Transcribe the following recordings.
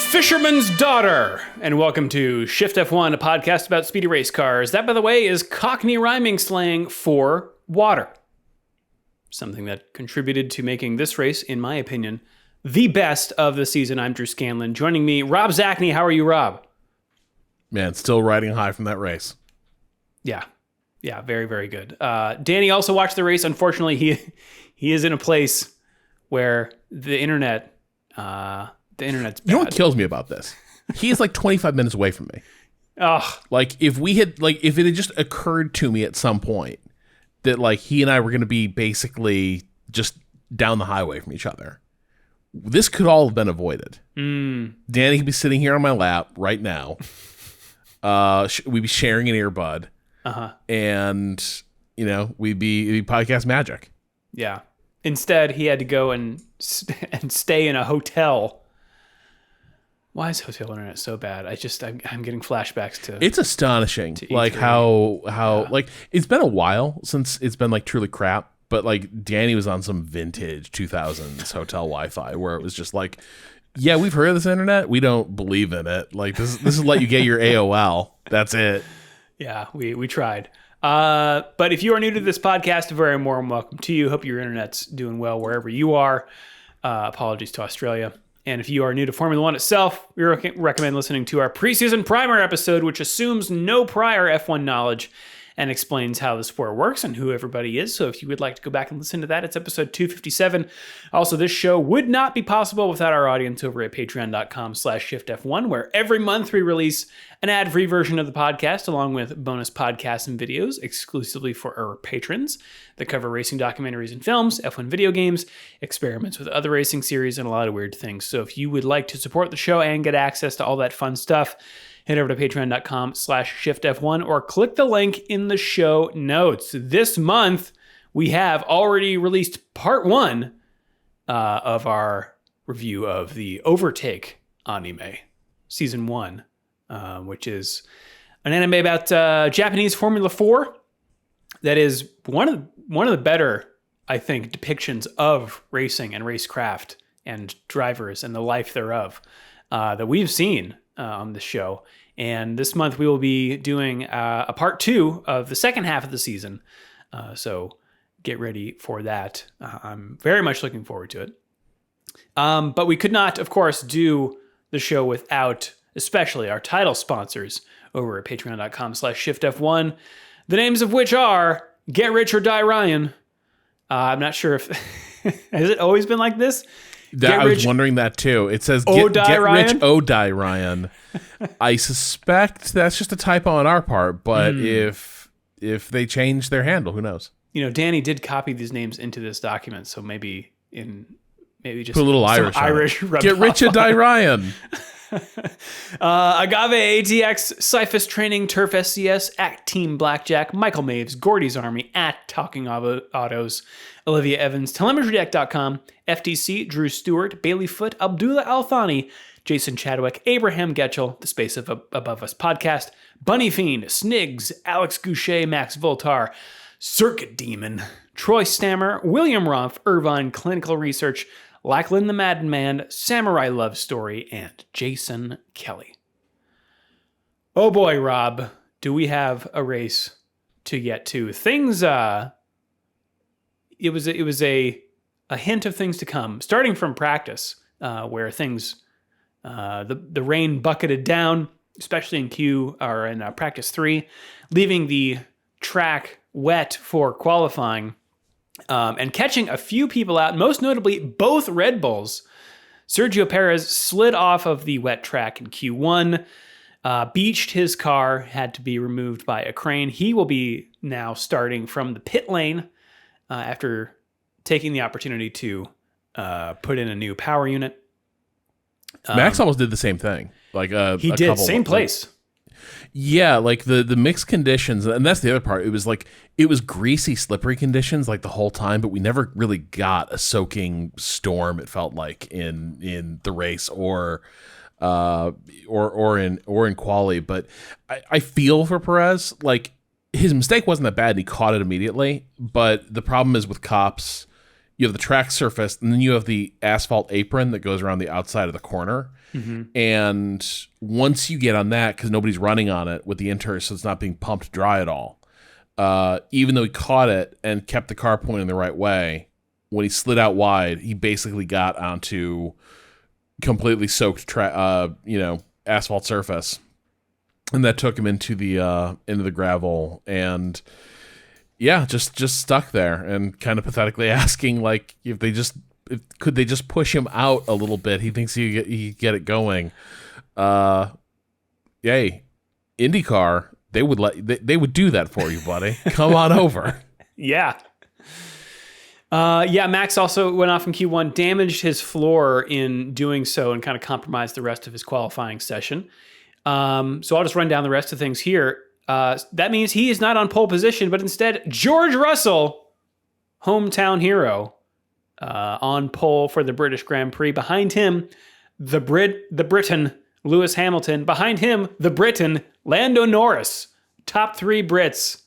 Fisherman's Daughter, and welcome to Shift+F1, a podcast about speedy race cars. That, by the way, is Cockney rhyming slang for water. Something that contributed to making this race, in my opinion, the best of the season. I'm Drew Scanlon. Joining me, Rob Zachney. How are you, Rob? Man, still riding high from that race. Yeah, very, very good. Danny also watched the race. Unfortunately, he is in a place where the internet's bad. You know what kills me about this? He is like 25 minutes away from me. Ugh. If it had just occurred to me at some point that like he and I were going to be basically just down the highway from each other, this could all have been avoided. Danny could be sitting here on my lap right now. We'd be sharing an earbud. And, we'd be podcast magic. Yeah. Instead, he had to go and stay in a hotel. Why is hotel internet so bad? I'm getting flashbacks to. It's astonishing, like how it's been a while since it's been like truly crap. But like Danny was on some vintage 2000s hotel Wi-Fi where it was just like, yeah, we've heard of this internet. We don't believe in it. Like this is let you get your AOL. That's it. Yeah, we tried. But if you are new to this podcast, a very warm welcome to you. Hope your internet's doing well wherever you are. Apologies to Australia. And if you are new to Formula One itself, we recommend listening to our preseason primer episode, which assumes no prior F1 knowledge and explains how the sport works and who everybody is. So if you would like to go back and listen to that, it's episode 257. Also, this show would not be possible without our audience over at patreon.com/shiftf1, where every month we release an ad-free version of the podcast, along with bonus podcasts and videos exclusively for our patrons that cover racing documentaries and films, F1 video games, experiments with other racing series, and a lot of weird things. So if you would like to support the show and get access to all that fun stuff, head over to patreon.com/shiftf1 or click the link in the show notes. This month, we have already released part 1 of our review of the Overtake anime, season 1, which is an anime about Japanese Formula 4 that is one of the better, I think, depictions of racing and racecraft and drivers and the life thereof that we've seen on the show. And this month we will be doing a part 2 of the second half of the season. So get ready for that. I'm very much looking forward to it. But we could not, of course, do the show without especially our title sponsors over at patreon.com/shiftf1. The names of which are Get Rich or Die Ryan. I'm not sure if... has it always been like this? I was wondering that too. It says get rich, oh die Ryan. I suspect that's just a typo on our part, but if they change their handle, who knows? Danny did copy these names into this document, so maybe just put a little Irish Get rich or die Ryan. Agave ATX, Cyphus Training, Turf SCS, at Team Blackjack, Michael Maves, Gordy's Army, at Talking Autos, Olivia Evans, TelemetryDeck.com, FTC, Drew Stewart, Bailey Foot, Abdullah Al-Thani, Jason Chadwick, Abraham Getchell, the Space Above Us podcast, Bunny Fiend, Snigs, Alex Goucher, Max Voltar, Circuit Demon, Troy Stammer, William Rumpf, Irvine Clinical Research, Lachlan the Madman, Samurai Love Story, and Jason Kelly. Oh boy, Rob, do we have a race to get to? Things, it was a hint of things to come, starting from practice, where things, the rain bucketed down, especially in practice 3, leaving the track wet for qualifying. And catching a few people out, most notably both Red Bulls. Sergio Perez slid off of the wet track in Q1, beached his car, had to be removed by a crane. He will be now starting from the pit lane after taking the opportunity to put in a new power unit. Max almost did the same thing. He did, same place. Yeah, like the mixed conditions, and that's the other part. It was greasy, slippery conditions like the whole time, but we never really got a soaking storm. It felt like in the race or in quali. But I feel for Perez. Like his mistake wasn't that bad, and he caught it immediately. But the problem is with cops, you have the track surface, and then you have the asphalt apron that goes around the outside of the corner. And once you get on that, because nobody's running on it with the interior, so it's not being pumped dry at all, even though he caught it and kept the car pointing the right way, when he slid out wide, he basically got onto completely soaked asphalt surface, and that took him into the gravel, and just stuck there, and kind of pathetically asking, like, could they just push him out a little bit? He thinks he get it going. Yay, IndyCar, they would do that for you, buddy. Come on over. Yeah. Max also went off in Q1, damaged his floor in doing so, and kind of compromised the rest of his qualifying session. So I'll just run down the rest of things here. That means he is not on pole position, but instead George Russell, hometown hero, on pole for the British Grand Prix. Behind him, the Briton, Lewis Hamilton. Behind him, the Briton, Lando Norris. Top 3 Brits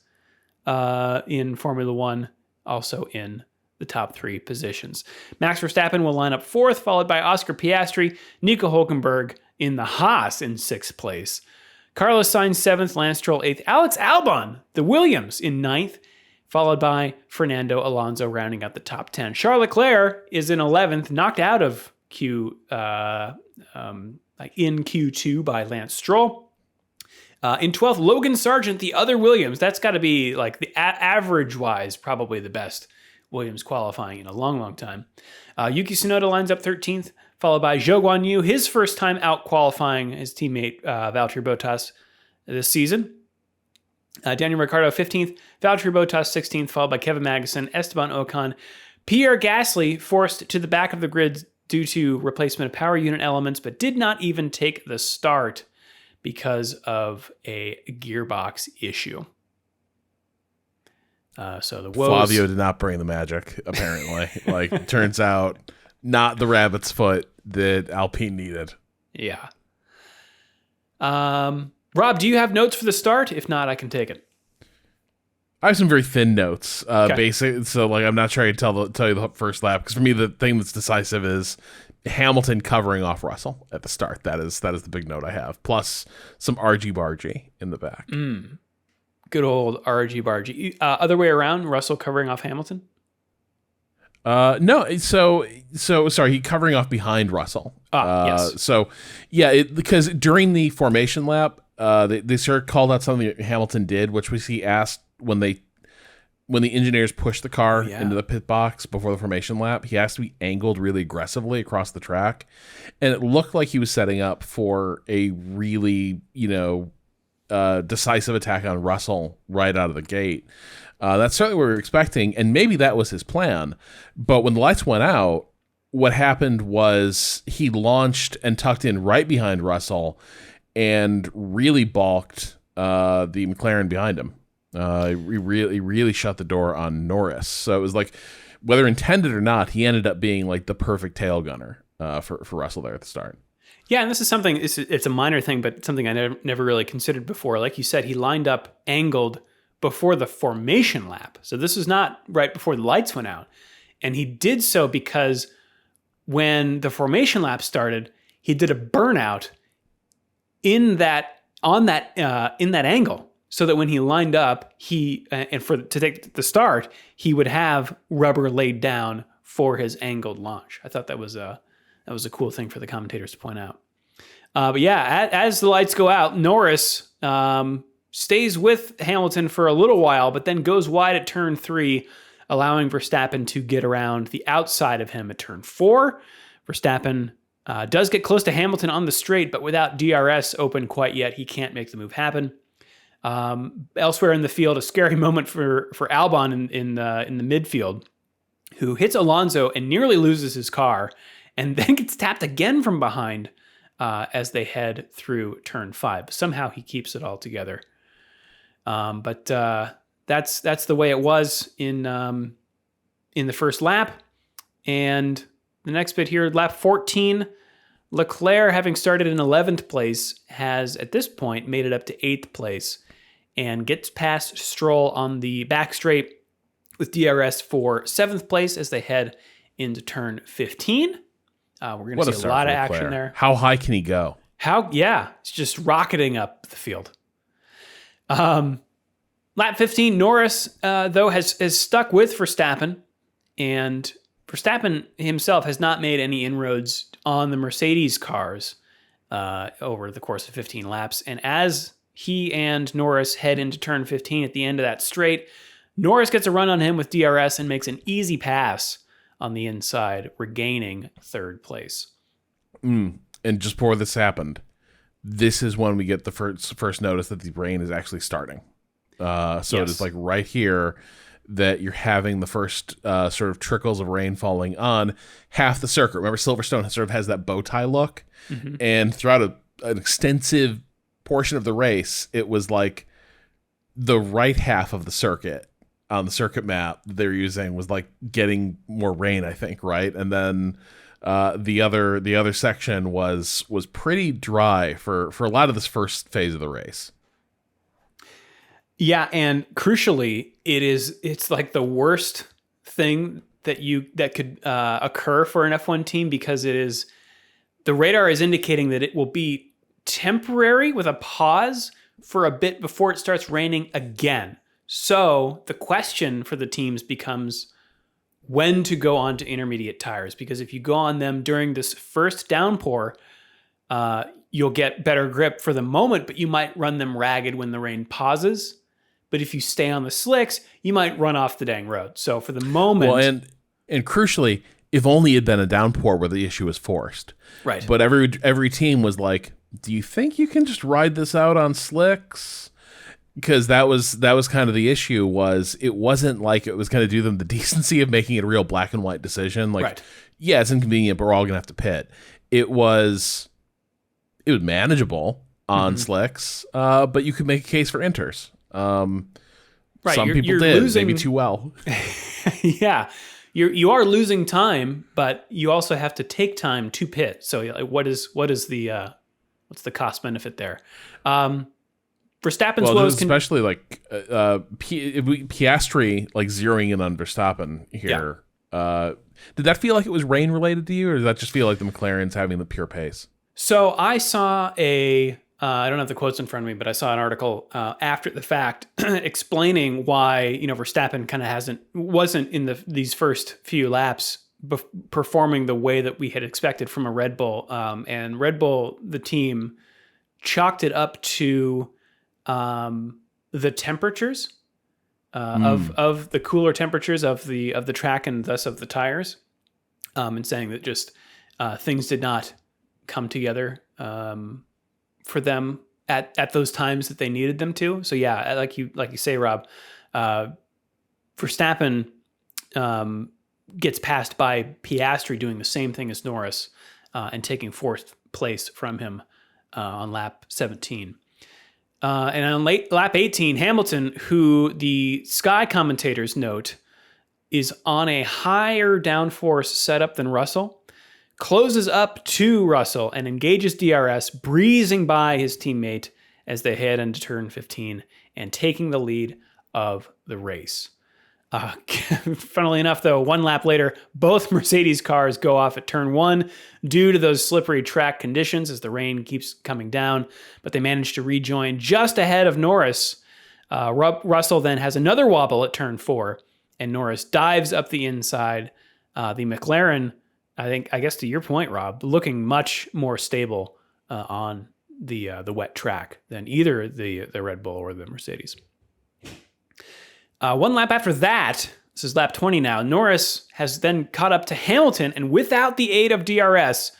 in Formula One, also in the top 3 positions. Max Verstappen will line up 4th, followed by Oscar Piastri, Nico Hülkenberg in the Haas in 6th place. Carlos Sainz 7th, Lance Stroll 8th, Alex Albon, the Williams, in 9th, followed by Fernando Alonso rounding out the top 10. Charles Leclerc is in 11th, knocked out of in Q2 by Lance Stroll. In 12th, Logan Sargent, the other Williams. That's got to be like the average-wise, probably the best Williams qualifying in a long, long time. Yuki Tsunoda lines up 13th, followed by Zhou Guanyu, his first time out qualifying his teammate Valtteri Bottas this season. Daniel Ricciardo 15th, Valtteri Bottas 16th, followed by Kevin Magnussen, Esteban Ocon. Pierre Gasly forced to the back of the grid due to replacement of power unit elements, but did not even take the start because of a gearbox issue. So the woes. Flavio did not bring the magic, apparently. Like, turns out, not the rabbit's foot that Alpine needed. Yeah. Rob, do you have notes for the start? If not, I can take it. I have some very thin notes, Okay. basic. So, like, I'm not sure I can tell you the first lap, because for me, the thing that's decisive is Hamilton covering off Russell at the start. That is the big note I have. Plus some argy-bargy in the back. Good old argy-bargy. Other way around, Russell covering off Hamilton? No, so sorry, he covering off behind Russell. Yes. So, yeah, because during the formation lap, they sort of called out something that Hamilton did, which was he asked when the engineers pushed the car into the pit box before the formation lap, he asked to be angled really aggressively across the track, and it looked like he was setting up for a really, decisive attack on Russell right out of the gate. That's certainly what we were expecting, and maybe that was his plan. But when the lights went out, what happened was he launched and tucked in right behind Russell and really balked the McLaren behind him. He really shut the door on Norris. So it was like, whether intended or not, he ended up being like the perfect tail gunner for Russell there at the start. Yeah, and this is something, it's a minor thing, but something I never really considered before. Like you said, he lined up angled before the formation lap. So this is not right before the lights went out. And he did so because when the formation lap started, he did a burnout in that angle, so that when he lined up, to take the start, he would have rubber laid down for his angled launch. I thought that was a cool thing for the commentators to point out. But yeah, as the lights go out, Norris stays with Hamilton for a little while, but then goes wide at turn 3, allowing Verstappen to get around the outside of him at turn 4. Verstappen does get close to Hamilton on the straight, but without DRS open quite yet, he can't make the move happen. Elsewhere in the field, a scary moment for Albon in the midfield, who hits Alonso and nearly loses his car, and then gets tapped again from behind as they head through turn 5. Somehow he keeps it all together. But that's the way it was in the first lap. And the next bit here, lap 14, Leclerc, having started in 11th place, has at this point made it up to 8th place and gets past Stroll on the back straight with DRS for 7th place as they head into turn 15. We're going What to see a lot of start for action Leclerc. there. How high can he go? It's just rocketing up the field. Lap 15, Norris, though, has stuck with Verstappen, and Verstappen himself has not made any inroads on the Mercedes cars over the course of 15 laps. And as he and Norris head into turn 15 at the end of that straight, Norris gets a run on him with DRS and makes an easy pass on the inside, regaining third place. And just before this happened, this is when we get the first notice that the rain is actually starting. It is like right here that you're having the first sort of trickles of rain falling on half the circuit. Remember, Silverstone sort of has that bow tie look, and throughout an extensive portion of the race, it was like the right half of the circuit on the circuit map they're using was like getting more rain, I think, right? And then the other section was pretty dry for a lot of this first phase of the race. Yeah, and crucially, it's like the worst thing that could occur for an F1 team, because the radar is indicating that it will be temporary with a pause for a bit before it starts raining again. So the question for the teams becomes when to go on to intermediate tires, because if you go on them during this first downpour, you'll get better grip for the moment, but you might run them ragged when the rain pauses. But if you stay on the slicks, you might run off the dang road. So for the moment... Well, and crucially, if only it had been a downpour where the issue was forced. Right. But every team was like, do you think you can just ride this out on slicks? Because that was kind of the issue. It wasn't like it was going to do them the decency of making it a real black and white decision. Like, right. Yeah, it's inconvenient, but we're all going to have to pit. It was manageable on slicks, but you could make a case for inters. Right. Some people did, maybe too well. Yeah. You are losing time, but you also have to take time to pit. So what's the cost benefit there? Verstappen's woes, especially like Piastri like zeroing in on Verstappen here. Yeah. Did that feel like it was rain related to you, or did that just feel like the McLaren's having the pure pace? So I saw I don't have the quotes in front of me, but I saw an article after the fact explaining why Verstappen kind of wasn't in these first few laps performing the way that we had expected from a Red Bull, and Red Bull, the team, chalked it up to the temperatures of the cooler temperatures of the track and thus of the tires, and saying that just things did not come together for them at those times that they needed them to. So yeah, like you say, Rob, Verstappen gets passed by Piastri doing the same thing as Norris and taking fourth place from him on lap 17. And on lap 18, Hamilton, who the Sky commentators note is on a higher downforce setup than Russell, closes up to Russell and engages DRS, breezing by his teammate as they head into turn 15 and taking the lead of the race. Funnily enough, though, one lap later, both Mercedes cars go off at turn 1 due to those slippery track conditions as the rain keeps coming down, but they manage to rejoin just ahead of Norris. Russell then has another wobble at turn 4, and Norris dives up the inside. The McLaren, I guess to your point, Rob, looking much more stable on the wet track than either the Red Bull or the Mercedes. One lap after that, this is lap 20 now, Norris has then caught up to Hamilton and without the aid of DRS,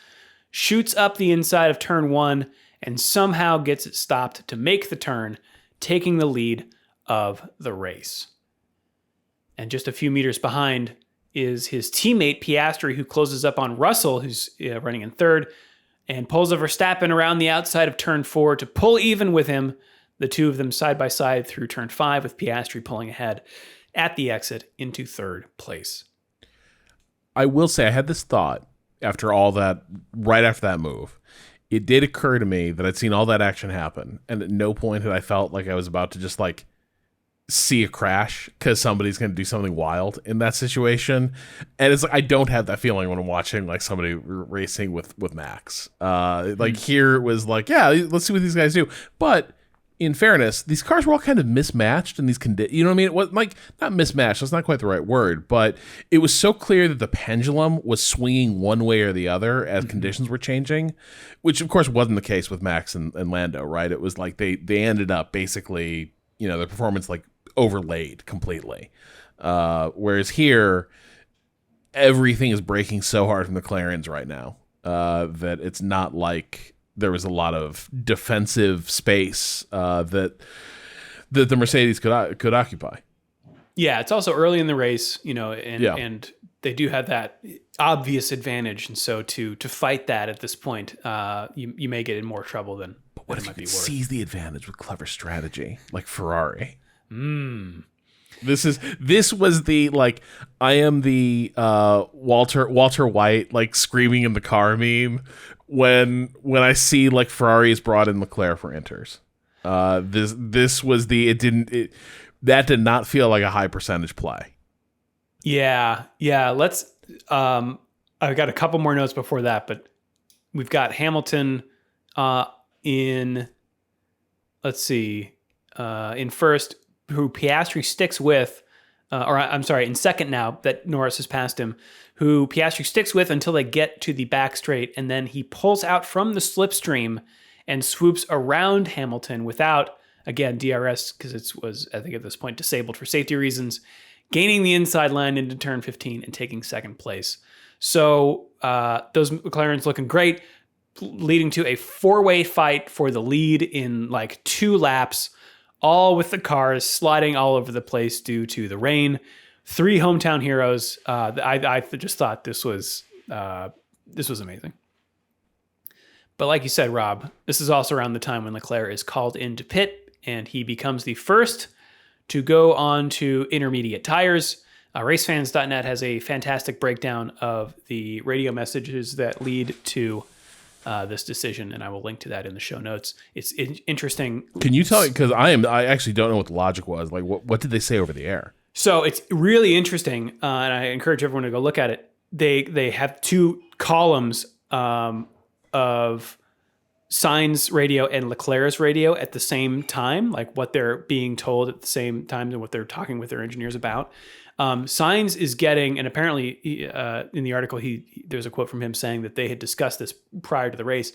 shoots up the inside of turn 1 and somehow gets it stopped to make the turn, taking the lead of the race. And just a few meters behind is his teammate Piastri, who closes up on Russell, who's running in third, and pulls a Verstappen around the outside of turn 4 to pull even with him. The two of them side by side through turn 5, with Piastri pulling ahead at the exit into third place. I will say I had this thought after all that, right after that move. It did occur to me that I'd seen all that action happen, and at no point had I felt like I was about to just like see a crash because somebody's going to do something wild in that situation. And it's like, I don't have that feeling when I'm watching like somebody racing with Max. Like here it was like, yeah, let's see what these guys do. But in fairness, these cars were all kind of mismatched in these conditions. You know what I mean? It was like, not mismatched, that's not quite the right word, but it was so clear that the pendulum was swinging one way or the other as conditions were changing, which of course wasn't the case with Max and Lando, right? It was like they ended up basically, you know, their performance like overlaid completely. Whereas here, everything is breaking so hard from the McLarens right now that it's not like there was a lot of defensive space that the Mercedes could occupy. Yeah, it's also early in the race, you know, and they do have that obvious advantage, and so to fight that at this point, you may get in more trouble than. But what if you could seize the advantage with clever strategy, like Ferrari? This was the like I am the Walter White like screaming in the car meme when I see like Ferrari has brought in Leclerc for inters. This was that did not feel like a high percentage play. Yeah. Let's. I've got a couple more notes before that, but we've got Hamilton in. Let's see, in first, who Piastri sticks with, in second now that Norris has passed him, who Piastri sticks with until they get to the back straight, and then he pulls out from the slipstream and swoops around Hamilton without, again, DRS, because it was, I think at this point, disabled for safety reasons, gaining the inside line into turn 15 and taking second place. So those McLarens looking great, leading to a four-way fight for the lead in like 2 laps, all with the cars sliding all over the place due to the rain. 3 hometown heroes. I just thought this was amazing. But like you said, Rob, this is also around the time when Leclerc is called into pit, and he becomes the first to go on to intermediate tires. Racefans.net has a fantastic breakdown of the radio messages that lead to this decision, and I will link to that in the show notes. It's interesting. Can you tell me, because I actually don't know what the logic was. Like, what did they say over the air? So it's really interesting, and I encourage everyone to go look at it. They have 2 columns of Sainz radio and Leclerc's radio at the same time, like what they're being told at the same time and what they're talking with their engineers about. Sainz is getting, and apparently in the article, there's a quote from him saying that they had discussed this prior to the race.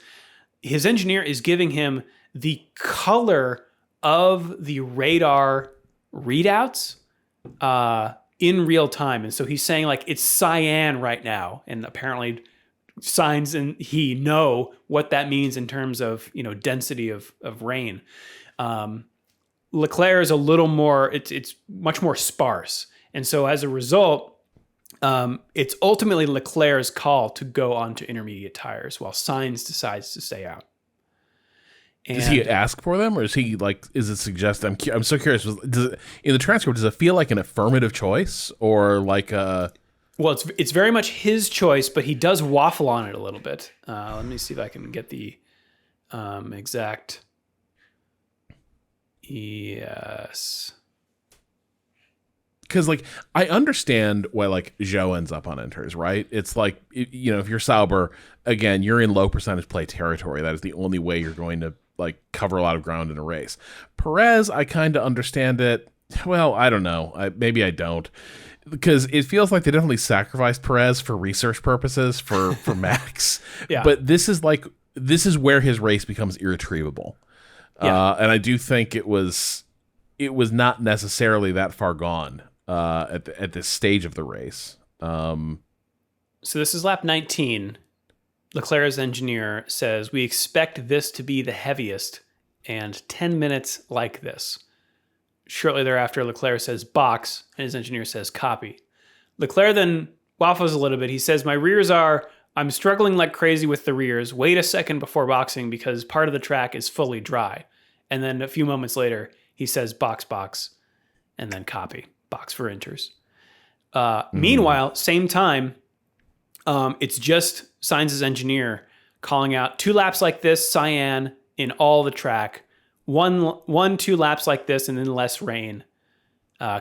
His engineer is giving him the color of the radar readouts in real time. And so he's saying like it's cyan right now. And apparently Sainz and he know what that means in terms of, you know, density of rain. Leclerc is a little more, it's much more sparse. And so as a result, it's ultimately Leclerc's call to go on to intermediate tires while Sainz decides to stay out. And does he ask for them, or is he like? Is it suggested? I'm so curious. In the transcript, does it feel like an affirmative choice or like a? Well, it's very much his choice, but he does waffle on it a little bit. Let me see if I can get the exact. Yes. Because like I understand why like Zhou ends up on inters, right? It's like you know, if you're Sauber, again, you're in low percentage play territory. That is the only way you're going to like cover a lot of ground in a race. Perez, I kind of understand it. Well, I don't know. Maybe I don't, because it feels like they definitely sacrificed Perez for research purposes for Max. Yeah. But this is where his race becomes irretrievable. Yeah. And I do think it was not necessarily that far gone at this stage of the race. So this is lap 19. Leclerc's engineer says, "We expect this to be the heaviest and 10 minutes like this." Shortly thereafter, Leclerc says box, and his engineer says copy. Leclerc then waffles a little bit. He says, "My rears I'm struggling like crazy with the rears. Wait a second before boxing because part of the track is fully dry." And then a few moments later, he says box, and then copy, box for inters. Meanwhile, same time, it's just Sainz's engineer calling out 2 laps like this, cyan in all the track, 2 laps like this, and then less rain.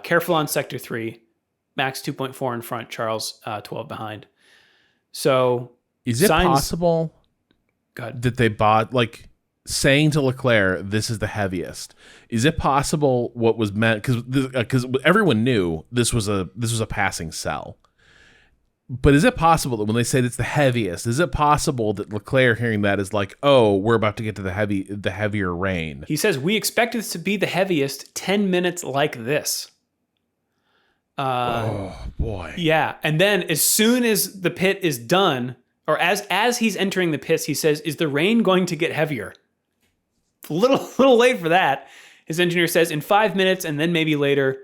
Careful on sector 3. Max 2.4 in front. Charles 12 behind. So is it possible that they bought, like, saying to Leclerc, this is the heaviest? Is it possible what was meant, because everyone knew this was a passing cell? But is it possible that when they say it's the heaviest, is it possible that Leclerc hearing that is like, oh, we're about to get to the heavier rain? He says, we expect this to be the heaviest 10 minutes like this. Oh, boy. Yeah. And then as soon as the pit is done, or as he's entering the pits, he says, is the rain going to get heavier? A little late for that. His engineer says in 5 minutes, and then maybe later,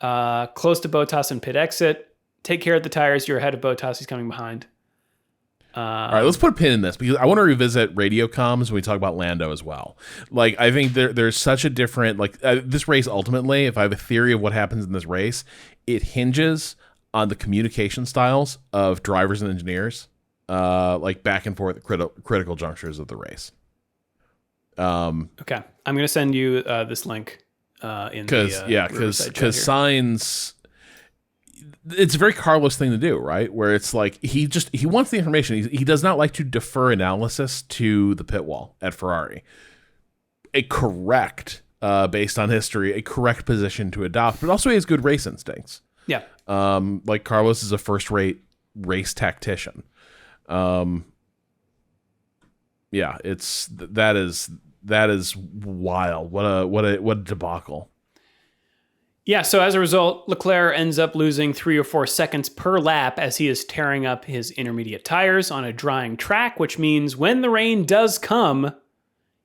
close to Bottas and pit exit. Take care of the tires. You're ahead of Bottas. He's coming behind. All right, let's put a pin in this because I want to revisit radio comms when we talk about Lando as well. Like, I think there's such a different, like, this race ultimately, if I have a theory of what happens in this race, it hinges on the communication styles of drivers and engineers, like back and forth at critical junctures of the race. Okay, I'm going to send you this link in because Sainz. It's a very Carlos thing to do, right? Where it's like he wants the information. He does not like to defer analysis to the pit wall at Ferrari. A correct, based on history, a correct position to adopt, but also he has good race instincts. Yeah. Like Carlos is a first-rate race tactician. Yeah, that is wild. What a debacle. Yeah, so as a result, Leclerc ends up losing 3 or 4 seconds per lap as he is tearing up his intermediate tires on a drying track, which means when the rain does come,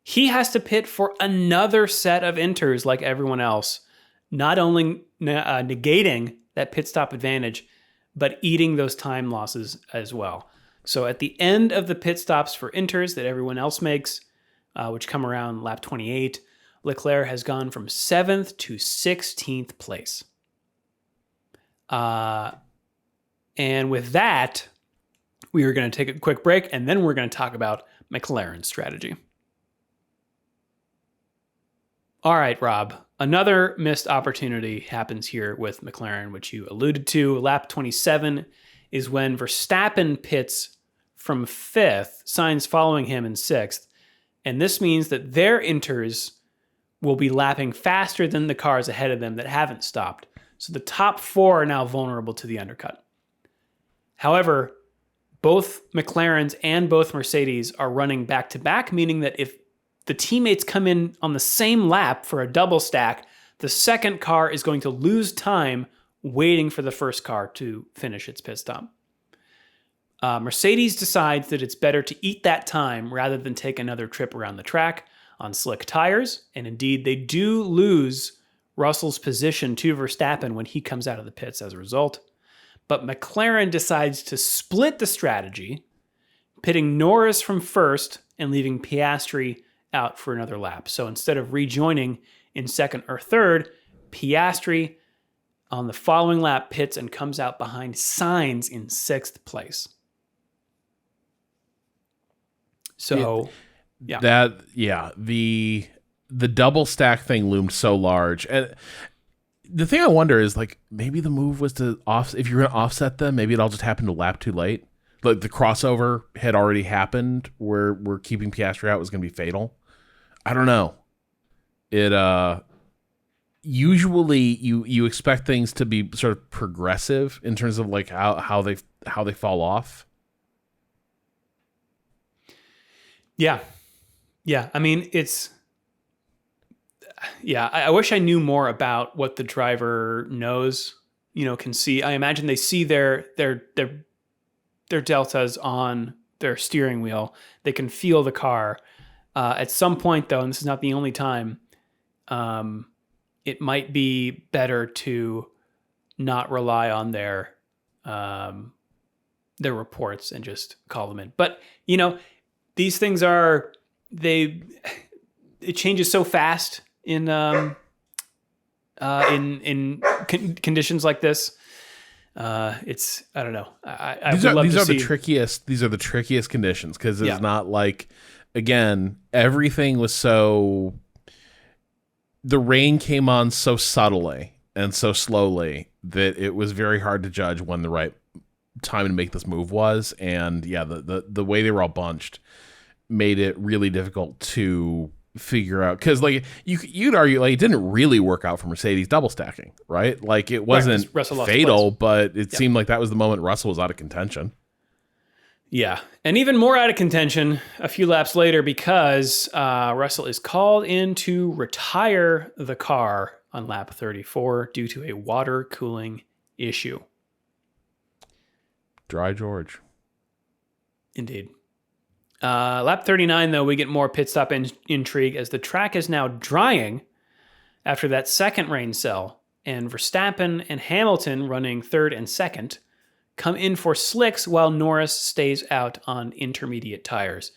he has to pit for another set of inters like everyone else, not only negating that pit stop advantage, but eating those time losses as well. So at the end of the pit stops for inters that everyone else makes, which come around lap 28, Leclerc has gone from 7th to 16th place. And with that, we are going to take a quick break, and then we're going to talk about McLaren's strategy. All right, Rob. Another missed opportunity happens here with McLaren, which you alluded to. Lap 27 is when Verstappen pits from 5th, Sainz following him in 6th. And this means that their inters will be lapping faster than the cars ahead of them that haven't stopped. So the top 4 are now vulnerable to the undercut. However, both McLarens and both Mercedes are running back-to-back, meaning that if the teammates come in on the same lap for a double stack, the second car is going to lose time waiting for the first car to finish its pit stop. Mercedes decides that it's better to eat that time rather than take another trip around the track on slick tires, and indeed they do lose Russell's position to Verstappen when he comes out of the pits as a result. But McLaren decides to split the strategy, pitting Norris from first and leaving Piastri out for another lap. So instead of rejoining in second or third, Piastri on the following lap pits and comes out behind Sainz in 6th place. So... yeah. The double stack thing loomed so large, and the thing I wonder is, like, maybe the move was to if you're going to offset them, maybe it all just happened a lap too late. Like the crossover had already happened, where we're keeping Piastri out was going to be fatal. I don't know. It usually you expect things to be sort of progressive in terms of like how they fall off. Yeah. I mean, I wish I knew more about what the driver knows, can see. I imagine they see their deltas on their steering wheel. They can feel the car. At some point, though, and this is not the only time, it might be better to not rely on their reports and just call them in. But, these things it changes so fast in conditions like this. It's, I don't know. These are the trickiest conditions, because it's not like, again, everything was so, the rain came on so subtly, and so slowly that it was very hard to judge when the right time to make this move was. And yeah, the way they were all bunched made it really difficult to figure out, because like you'd argue like it didn't really work out for Mercedes double stacking, right? Like it wasn't fatal, but it seemed like that was the moment Russell was out of contention. Yeah, and even more out of contention a few laps later, because Russell is called in to retire the car on lap 34 due to a water cooling issue. Dry George. Indeed. Lap 39, though, we get more pit stop intrigue as the track is now drying after that second rain cell, and Verstappen and Hamilton, running third and second, come in for slicks while Norris stays out on intermediate tires.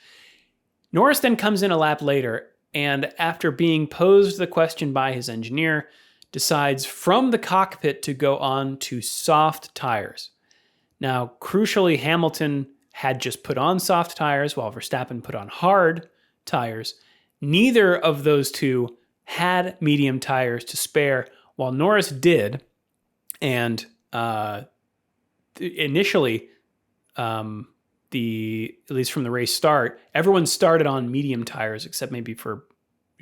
Norris then comes in a lap later, and after being posed the question by his engineer, decides from the cockpit to go on to soft tires. Now, crucially, Hamilton had just put on soft tires while Verstappen put on hard tires. Neither of those two had medium tires to spare, while Norris did. And initially, at least from the race start, everyone started on medium tires except maybe for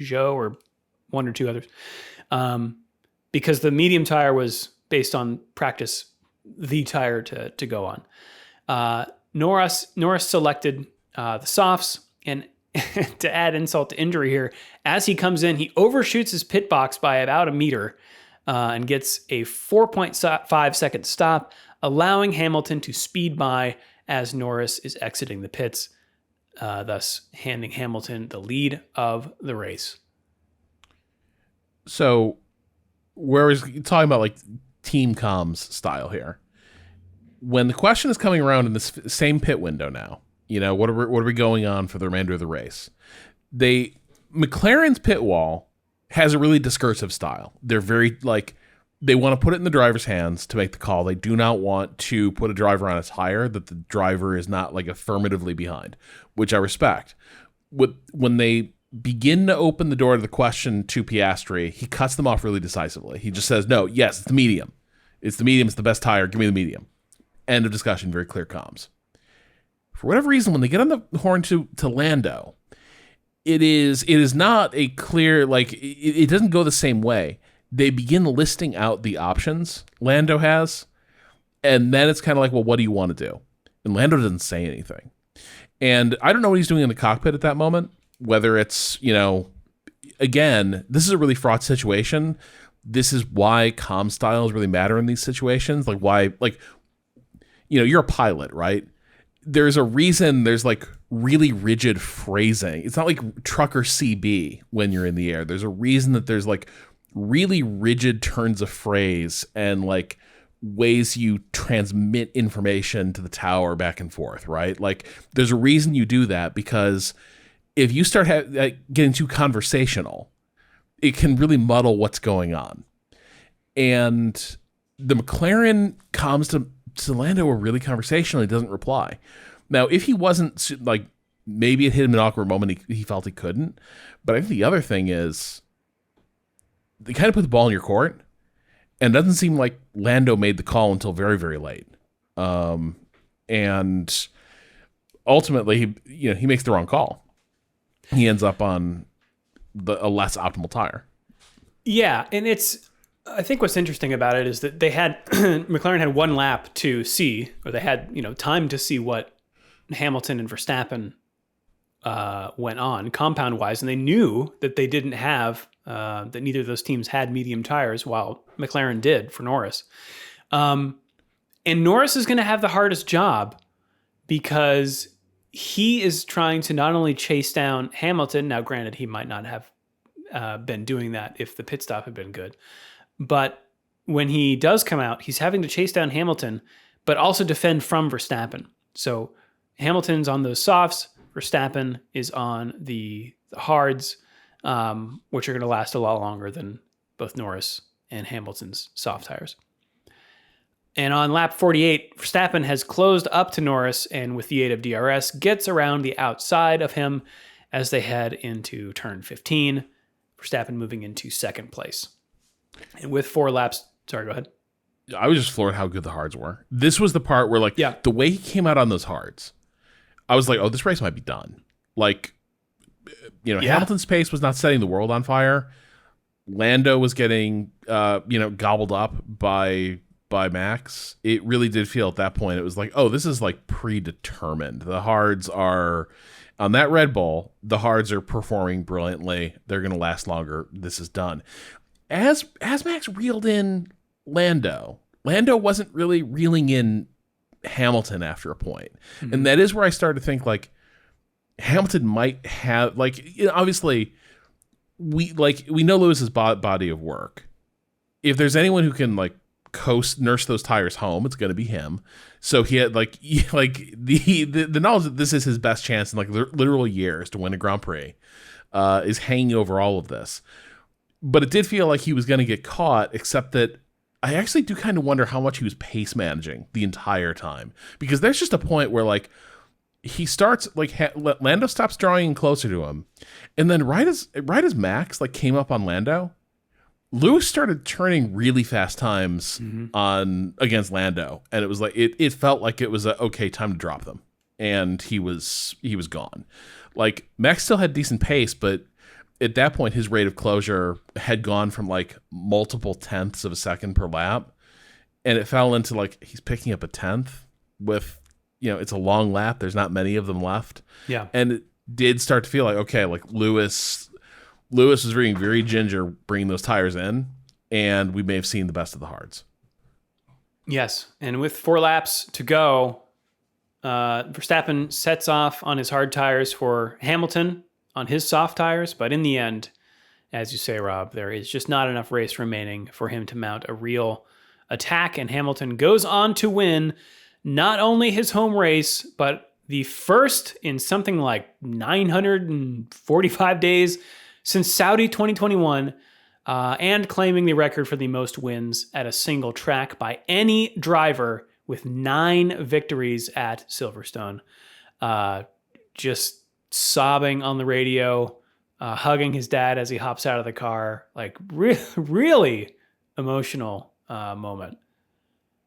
Zhou or one or two others, because the medium tire was based on practice, the tire to go on. Norris selected the softs, and to add insult to injury here, as he comes in, he overshoots his pit box by about a meter and gets a 4.5 second stop, allowing Hamilton to speed by as Norris is exiting the pits, thus handing Hamilton the lead of the race. So, where was talking about like team comms style here? When the question is coming around in this same pit window now, you know, what are we going on for the remainder of the race? McLaren's pit wall has a really discursive style. They're very like, they want to put it in the driver's hands to make the call. They do not want to put a driver on a tire that the driver is not like affirmatively behind, which I respect. When they begin to open the door to the question to Piastri, he cuts them off really decisively. He just says, no, yes, it's the medium. It's the medium. It's the best tire. Give me the medium. End of discussion. Very clear comms. For whatever reason, when they get on the horn to Lando, it is not a clear, like, it doesn't go the same way. They begin listing out the options Lando has, and then it's kind of like, well, what do you want to do? And Lando doesn't say anything. And I don't know what he's doing in the cockpit at that moment, whether it's, you know, again, this is a really fraught situation. This is why comm styles really matter in these situations. Like, why, like, you know, you're a pilot, right? There's a reason there's like really rigid phrasing. It's not like trucker CB when you're in the air. There's a reason that there's like really rigid turns of phrase and like ways you transmit information to the tower back and forth, right? Like there's a reason you do that, because if you start getting too conversational, it can really muddle what's going on. And the McLaren comms to Lando were really conversational. He doesn't reply. Now, if he wasn't, like, maybe it hit him an awkward moment. He felt he couldn't. But I think the other thing is they kind of put the ball in your court, and it doesn't seem like Lando made the call until very, very late. And ultimately, he makes the wrong call. He ends up on a less optimal tire. Yeah, and I think what's interesting about it is that they had McLaren had one lap to see, or they had time to see what Hamilton and Verstappen went on compound wise, and they knew that they didn't have that neither of those teams had medium tires, while McLaren did for Norris. And Norris is going to have the hardest job because he is trying to not only chase down Hamilton. Now, granted, he might not have been doing that if the pit stop had been good. But when he does come out, he's having to chase down Hamilton, but also defend from Verstappen. So Hamilton's on those softs, Verstappen is on the hards, which are going to last a lot longer than both Norris and Hamilton's soft tires. And on lap 48, Verstappen has closed up to Norris, and with the aid of DRS, gets around the outside of him as they head into turn 15, Verstappen moving into second place. And with 4 laps, sorry, go ahead. I was just floored how good the hards were. This was the part where, like, the way he came out on those hards, I was like, oh, this race might be done. Like, Hamilton's pace was not setting the world on fire. Lando was getting, gobbled up by Max. It really did feel at that point, it was like, oh, this is like predetermined. The hards are on that Red Bull. The hards are performing brilliantly. They're going to last longer. This is done. As Max reeled in Lando wasn't really reeling in Hamilton after a point. Mm-hmm. And that is where I started to think, like, Hamilton might have, like, obviously we know Lewis's body of work. If there's anyone who can, like, nurse those tires home, it's going to be him. So he had the knowledge that this is his best chance in, like, literal years to win a Grand Prix is hanging over all of this. But it did feel like he was going to get caught, except that I actually do kind of wonder how much he was pace managing the entire time, because there's just a point where, like, he starts, like, Lando stops drawing in closer to him, and then right as Max, like, came up on Lando, Lewis started turning really fast times against Lando, and it was like it felt like it was okay time to drop them, and he was gone. Like, Max still had decent pace, but at that point his rate of closure had gone from, like, multiple tenths of a second per lap, and it fell into, like, he's picking up a tenth with, it's a long lap. There's not many of them left. Yeah, and it did start to feel like, okay, like, Lewis was being very ginger bringing those tires in, and we may have seen the best of the hards. Yes, and with 4 laps to go, Verstappen sets off on his hard tires for Hamilton on his soft tires, but in the end, as you say, Rob, there is just not enough race remaining for him to mount a real attack, and Hamilton goes on to win not only his home race, but the first in something like 945 days since Saudi 2021, and claiming the record for the most wins at a single track by any driver, with 9 victories at Silverstone. Just sobbing on the radio, hugging his dad as he hops out of the car. Like, really emotional moment.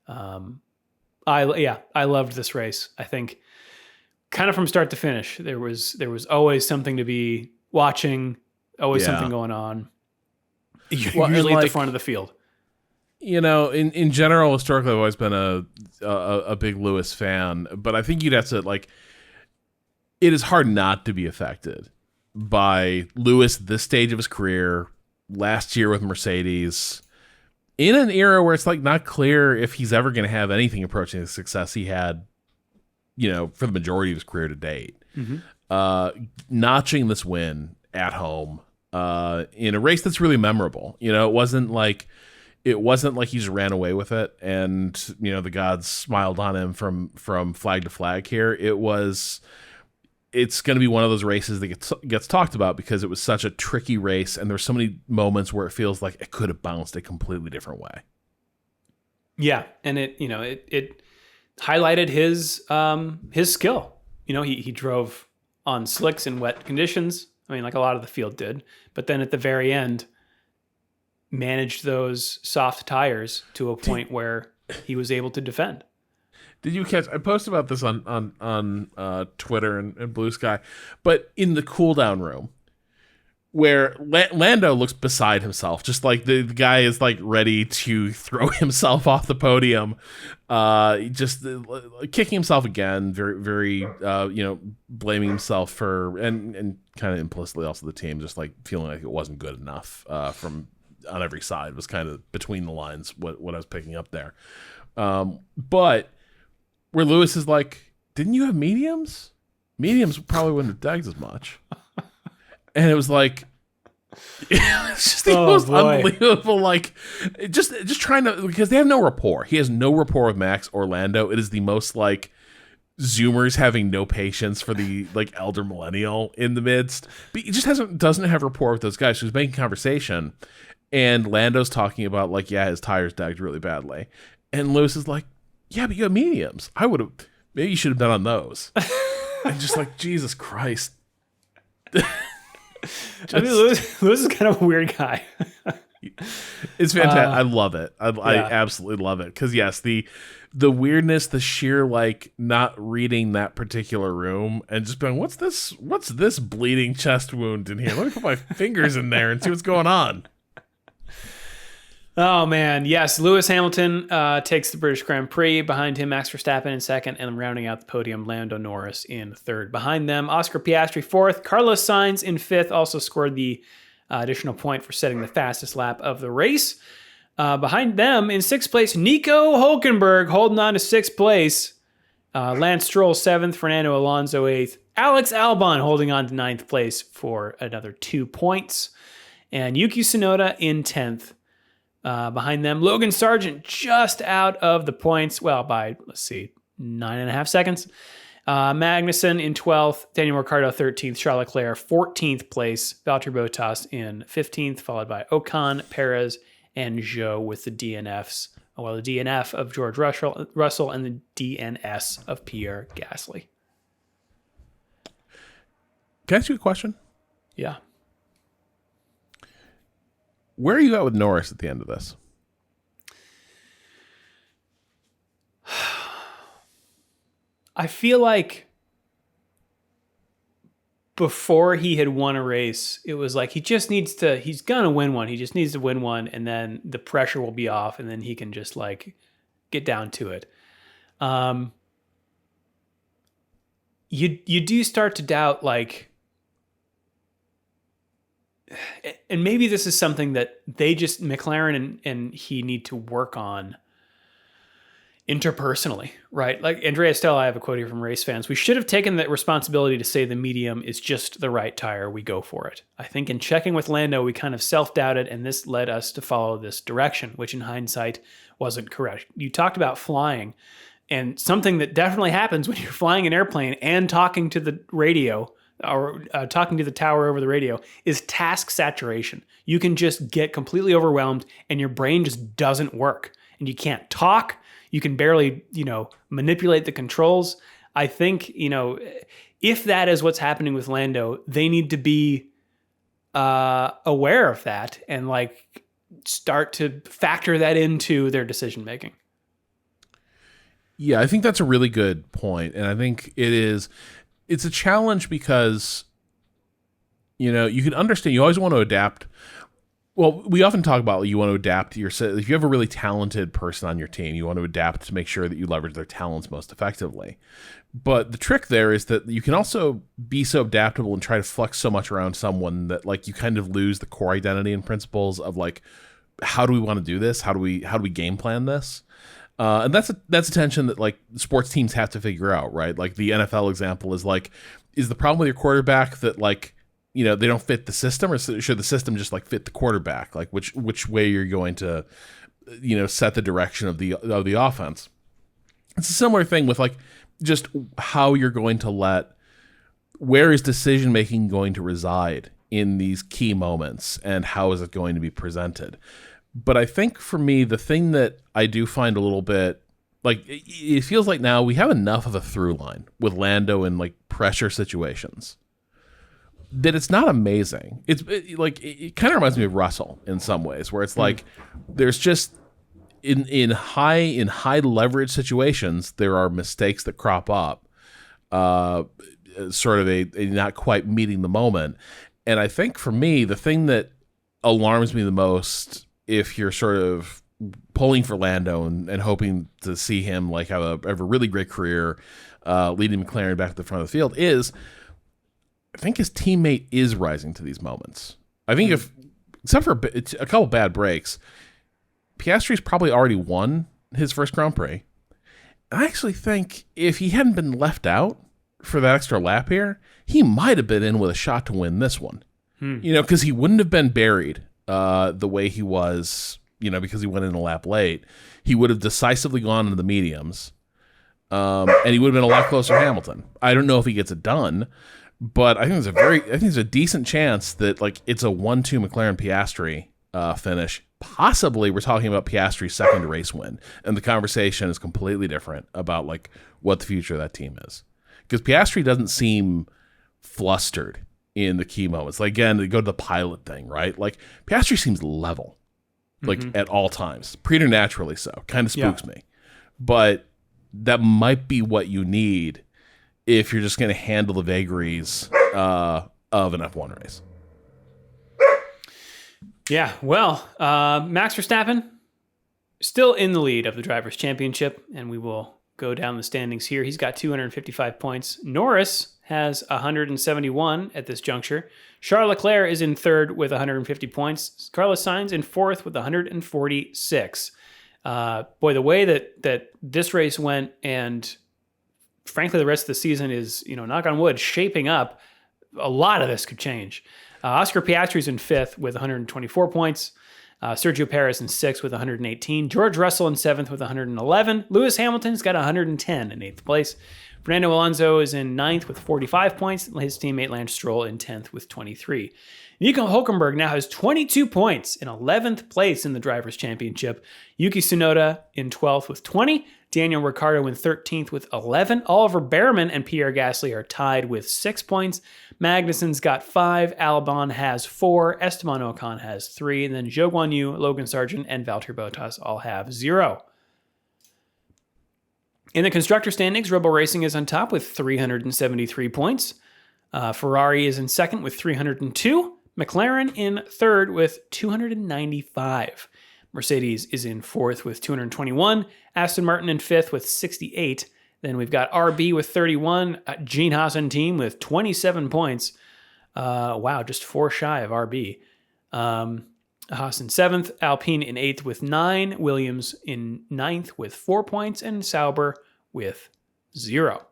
I loved this race. I think kind of from start to finish, there was always something to be watching, always something going on. Usually at the front of the field. In general, historically, I've always been a big Lewis fan, but I think you'd have to, like, it is hard not to be affected by Lewis at this stage of his career, last year with Mercedes, in an era where it's, like, not clear if he's ever going to have anything approaching the success he had, for the majority of his career to date. Mm-hmm. Notching this win at home in a race that's really memorable. It wasn't like he just ran away with it and, the gods smiled on him from flag to flag here. It's going to be one of those races that gets talked about because it was such a tricky race, and there's so many moments where it feels like it could have bounced a completely different way. Yeah, and it highlighted his skill. He drove on slicks in wet conditions. I mean, like a lot of the field did, but then at the very end, managed those soft tires to a point where he was able to defend. Did you catch? I posted about this on Twitter and Blue Sky, but in the cool down room, where Lando looks beside himself, just like the guy is, like, ready to throw himself off the podium, just kicking himself again, very very blaming himself for and kind of implicitly also the team, just, like, feeling like it wasn't good enough from on every side was kind of between the lines what I was picking up there, but. Where Lewis is like, didn't you have mediums? Mediums probably wouldn't have dagged as much. And it was like, it's just the most unbelievable, like, just trying to, because they have no rapport. He has no rapport with Max or Lando. It is the most, like, Zoomers having no patience for the, like, elder millennial in the midst. But he just doesn't have rapport with those guys. So he's making conversation. And Lando's talking about, like, yeah, his tires dagged really badly. And Lewis is like, yeah, but you have mediums. Maybe you should have been on those. And just like, Jesus Christ. I mean, Lewis is kind of a weird guy. It's fantastic. I love it. I absolutely love it. Because yes, the weirdness, the sheer like not reading that particular room and just going, what's this bleeding chest wound in here? Let me put my fingers in there and see what's going on. Oh, man. Yes, Lewis Hamilton takes the British Grand Prix. Behind him, Max Verstappen in second, and rounding out the podium, Lando Norris in third. Behind them, Oscar Piastri fourth. Carlos Sainz in fifth, also scored the additional point for setting the fastest lap of the race. Behind them, in sixth place, Nico Hulkenberg holding on to sixth place. Lance Stroll seventh, Fernando Alonso eighth. Alex Albon holding on to ninth place for another 2 points. And Yuki Tsunoda in 10th. Behind them, Logan Sargent just out of the points. Well, by, 9.5 seconds. Magnussen in 12th, Daniel Ricciardo 13th, Charles Leclerc 14th place, Valtteri Bottas in 15th, followed by Ocon, Perez, and Zhou with the DNFs. Well, the DNF of George Russell and the DNS of Pierre Gasly. Can I ask you a question? Yeah. Where are you at with Norris at the end of this? I feel like before he had won a race, it was like he's going to win one. He just needs to win one, and then the pressure will be off, and then he can just like get down to it. You do start to doubt, like, and maybe this is something that McLaren and he need to work on interpersonally, right? Like Andrea Stella, I have a quote here from race fans. We should have taken the responsibility to say the medium is just the right tire. We go for it. I think in checking with Lando, we kind of self-doubted, and this led us to follow this direction, which in hindsight wasn't correct. You talked about flying, and something that definitely happens when you're flying an airplane and talking to the radio or talking to the tower over the radio is task saturation. You can just get completely overwhelmed and your brain just doesn't work and you can't talk. You can barely, manipulate the controls. I think, if that is what's happening with Lando, they need to be aware of that and like start to factor that into their decision making. Yeah, I think that's a really good point. And I think it's a challenge because, you can understand, you always want to adapt. Well, we often talk about you want to adapt if you have a really talented person on your team, you want to adapt to make sure that you leverage their talents most effectively. But the trick there is that you can also be so adaptable and try to flex so much around someone that like you kind of lose the core identity and principles of like, how do we want to do this? How do we game plan this? And that's a tension that like sports teams have to figure out, right? Like the NFL example is like, is the problem with your quarterback that like, they don't fit the system, or should the system just like fit the quarterback? Like which way you're going to, set the direction of the offense. It's a similar thing with like just how you're going to where is decision making going to reside in these key moments, and how is it going to be presented? But I think for me, the thing that I do find a little bit like it feels like now we have enough of a through line with Lando in like pressure situations that it's not amazing. It kind of reminds me of Russell in some ways, where it's like there's just in high leverage situations there are mistakes that crop up, sort of a not quite meeting the moment. And I think for me, the thing that alarms me the most, if you're sort of pulling for Lando and hoping to see him like have a really great career, leading McLaren back to the front of the field, is I think his teammate is rising to these moments. I think except for a couple bad breaks, Piastri's probably already won his first Grand Prix. I actually think if he hadn't been left out for that extra lap here, he might have been in with a shot to win this one. Because he wouldn't have been buried the way he was, because he went in a lap late. He would have decisively gone into the mediums, and he would have been a lot closer to Hamilton. I don't know if he gets it done, but I think there's a decent chance that like it's a 1-2 McLaren Piastri finish. Possibly we're talking about Piastri's second race win, and the conversation is completely different about like what the future of that team is. Because Piastri doesn't seem flustered in the key moments. Like again, to go to the pilot thing, right? Like Piastri seems level. like at all times, preternaturally so. Kind of spooks me. But that might be what you need if you're just going to handle the vagaries of an F1 race. Yeah, well, Max Verstappen still in the lead of the Drivers' Championship, and we will go down the standings here. He's got 255 points. Norris has 171 at this juncture. Charles Leclerc is in third with 150 points. Carlos Sainz in fourth with 146. Boy, the way that this race went, and frankly the rest of the season is, knock on wood, shaping up, a lot of this could change. Oscar Piastri's in fifth with 124 points. Sergio Perez in sixth with 118. George Russell in seventh with 111. Lewis Hamilton's got 110 in eighth place. Fernando Alonso is in ninth with 45 points. His teammate Lance Stroll in 10th with 23. Nico Hülkenberg now has 22 points in 11th place in the Drivers' Championship. Yuki Tsunoda in 12th with 20. Daniel Ricciardo in 13th with 11. Oliver Behrman and Pierre Gasly are tied with 6 points. Magnussen's got 5. Albon has 4. Esteban Ocon has 3. And then Zhou Guanyu, Logan Sargent, and Valtteri Bottas all have 0. In the constructor standings, Rebel Racing is on top with 373 points. Ferrari is in second with 302. McLaren in third with 295. Mercedes is in fourth with 221. Aston Martin in fifth with 68. Then we've got RB with 31. Gene Haas and team with 27 points. Wow, just 4 shy of RB. Haas in seventh. Alpine in eighth with 9. Williams in ninth with 4 points. And Sauber with 0.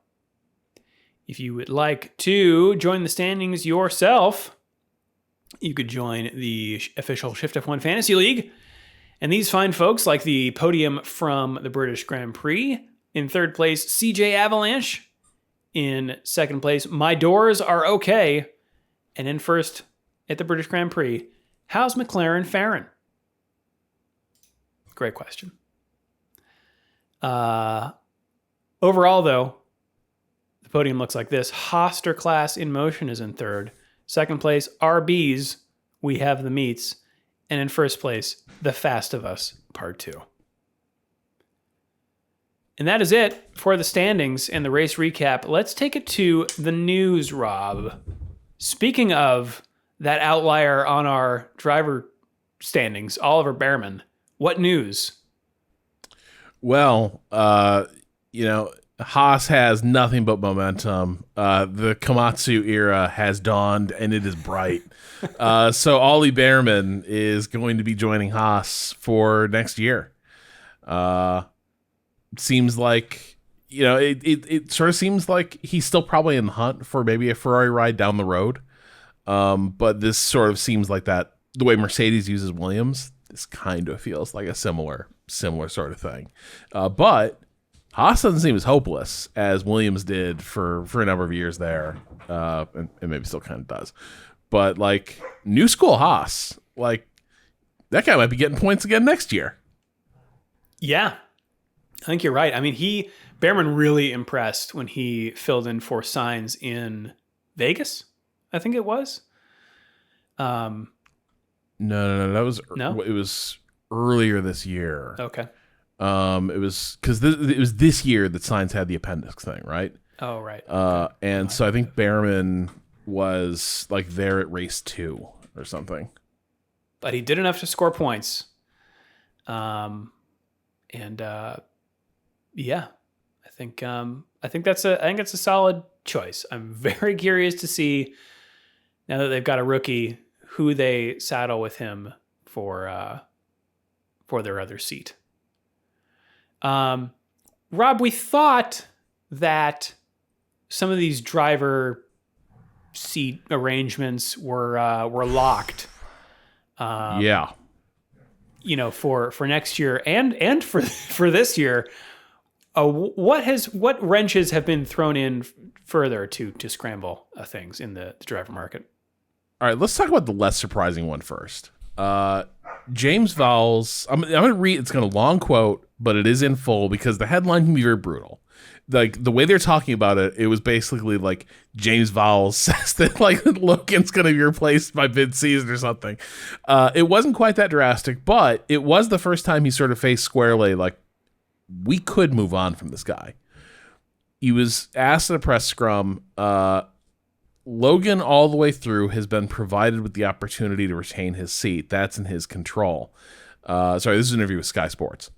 If you would like to join the standings yourself, you could join the official Shift+F1 Fantasy League. And these fine folks, like the podium from the British Grand Prix. In third place, CJ Avalanche. In second place, My Doors Are Okay. And in first at the British Grand Prix, how's McLaren faring? Great question. Overall, though, the podium looks like this. Hoster Class in Motion is in third. Second place, RB's We Have the Meats. And in first place, The Fast of Us, Part 2. And that is it for the standings and the race recap. Let's take it to the news, Rob. Speaking of that outlier on our driver standings, Oliver Behrman, what news? Well, Haas has nothing but momentum. The Komatsu era has dawned, and it is bright. So Ollie Behrman is going to be joining Haas for next year. Seems like, it sort of seems like he's still probably in the hunt for maybe a Ferrari ride down the road. But this sort of seems like that the way Mercedes uses Williams, this kind of feels like a similar sort of thing. But Haas doesn't seem as hopeless as Williams did for a number of years there, and maybe still kind of does. But, new school Haas, that guy might be getting points again next year. Yeah, I think you're right. I mean, Behrman really impressed when he filled in for Sainz in Vegas, I think it was. No, that was it was earlier this year. Okay. It was because it was this year that Sainz had the appendix thing, right? Oh, right. And so I think Behrman was there at race 2 or something. But he did enough to score points. Yeah, I think that's a solid choice. I'm very curious to see, now that they've got a rookie, who they saddle with him for their other seat. Rob, we thought that some of these driver seat arrangements were locked. Yeah. For next year and for this year. What wrenches have been thrown in further to scramble things in the driver market? All right, let's talk about the less surprising one first. James Vowles, I'm going to read, it's kind of a long quote, but it is in full because the headline can be very brutal. like the way they're talking about it, it was basically like James Vowles says that like Logan's going to be replaced by mid-season or something. It wasn't quite that drastic, but it was the first time he sort of faced squarely like we could move on from this guy. He was asked at a press scrum. Logan all the way through has been provided with the opportunity to retain his seat. That's in his control. This is an interview with Sky Sports.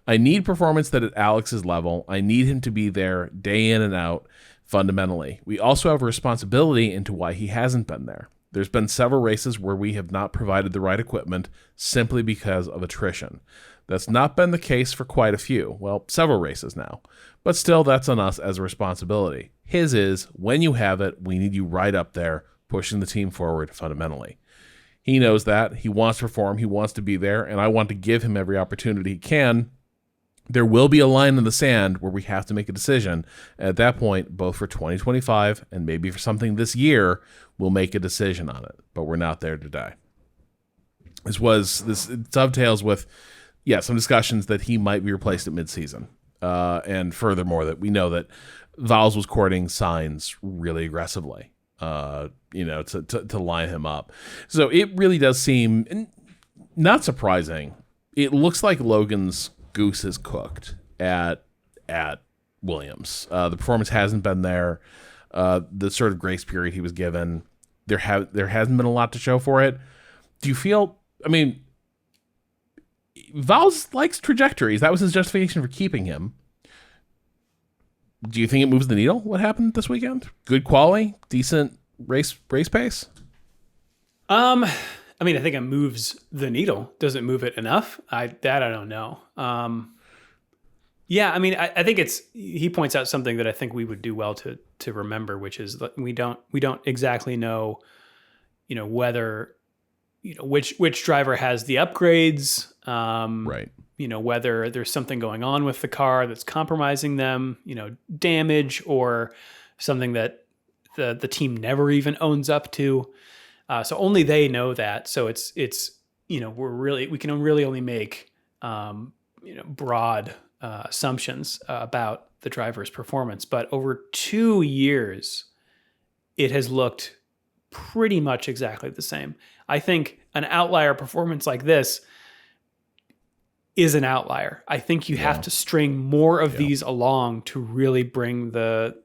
I need performance that at Alex's level. I need him to be there day in and out fundamentally. We also have a responsibility into why he hasn't been there. There's been several races where we have not provided the right equipment simply because of attrition. That's not been the case for quite a few. Well, several races now. But still, that's on us as a responsibility. His is, when you have it, we need you right up there, pushing the team forward fundamentally. He knows that. He wants to perform. He wants to be there, and I want to give him every opportunity he can. There will be a line in the sand where we have to make a decision. At that point, both for 2025 and maybe for something this year, we'll make a decision on it. But we're not there today. This dovetails with, some discussions that he might be replaced at midseason. And furthermore, that we know that Vowles was courting signs really aggressively, to line him up. So it really does seem not surprising. It looks like Logan's goose is cooked at Williams. The performance hasn't been there. The sort of grace period he was given, there hasn't been a lot to show for it. Do you feel? I mean, Vowles likes trajectories. That was his justification for keeping him. Do you think it moves the needle? What happened this weekend? Good quality, decent race pace. I think it moves the needle. Does it move it enough? I don't know. I think he points out something that I think we would do well to remember, which is that we don't exactly know, whether, which driver has the upgrades, right. Whether there's something going on with the car that's compromising them, damage or something that the team never even owns up to. So only they know that. So it's we can really only make broad assumptions about the driver's performance. But over 2 years, it has looked pretty much exactly the same. I think an outlier performance like this is an outlier. I think you have to string more of these along to really bring the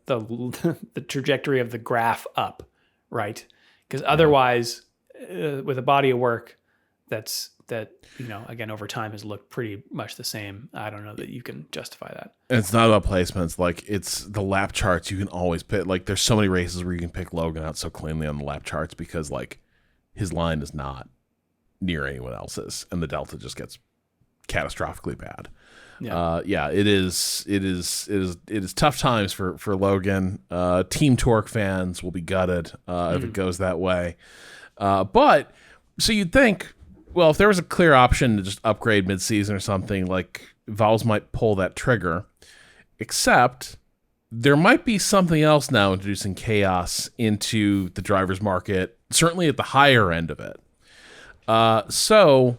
trajectory of the graph up, right? Because otherwise, with a body of work that again over time has looked pretty much the same, I don't know that you can justify that. And it's not about placements. Like, it's the lap charts. You can always pick. Like, there's so many races where you can pick Logan out so cleanly on the lap charts because like his line is not near anyone else's, and the delta just gets catastrophically bad. It is tough times for Logan. Team Torque fans will be gutted if it goes that way. But so you'd think, well, if there was a clear option to just upgrade mid-season or something, like Vowles might pull that trigger. Except there might be something else now introducing chaos into the driver's market, certainly at the higher end of it. So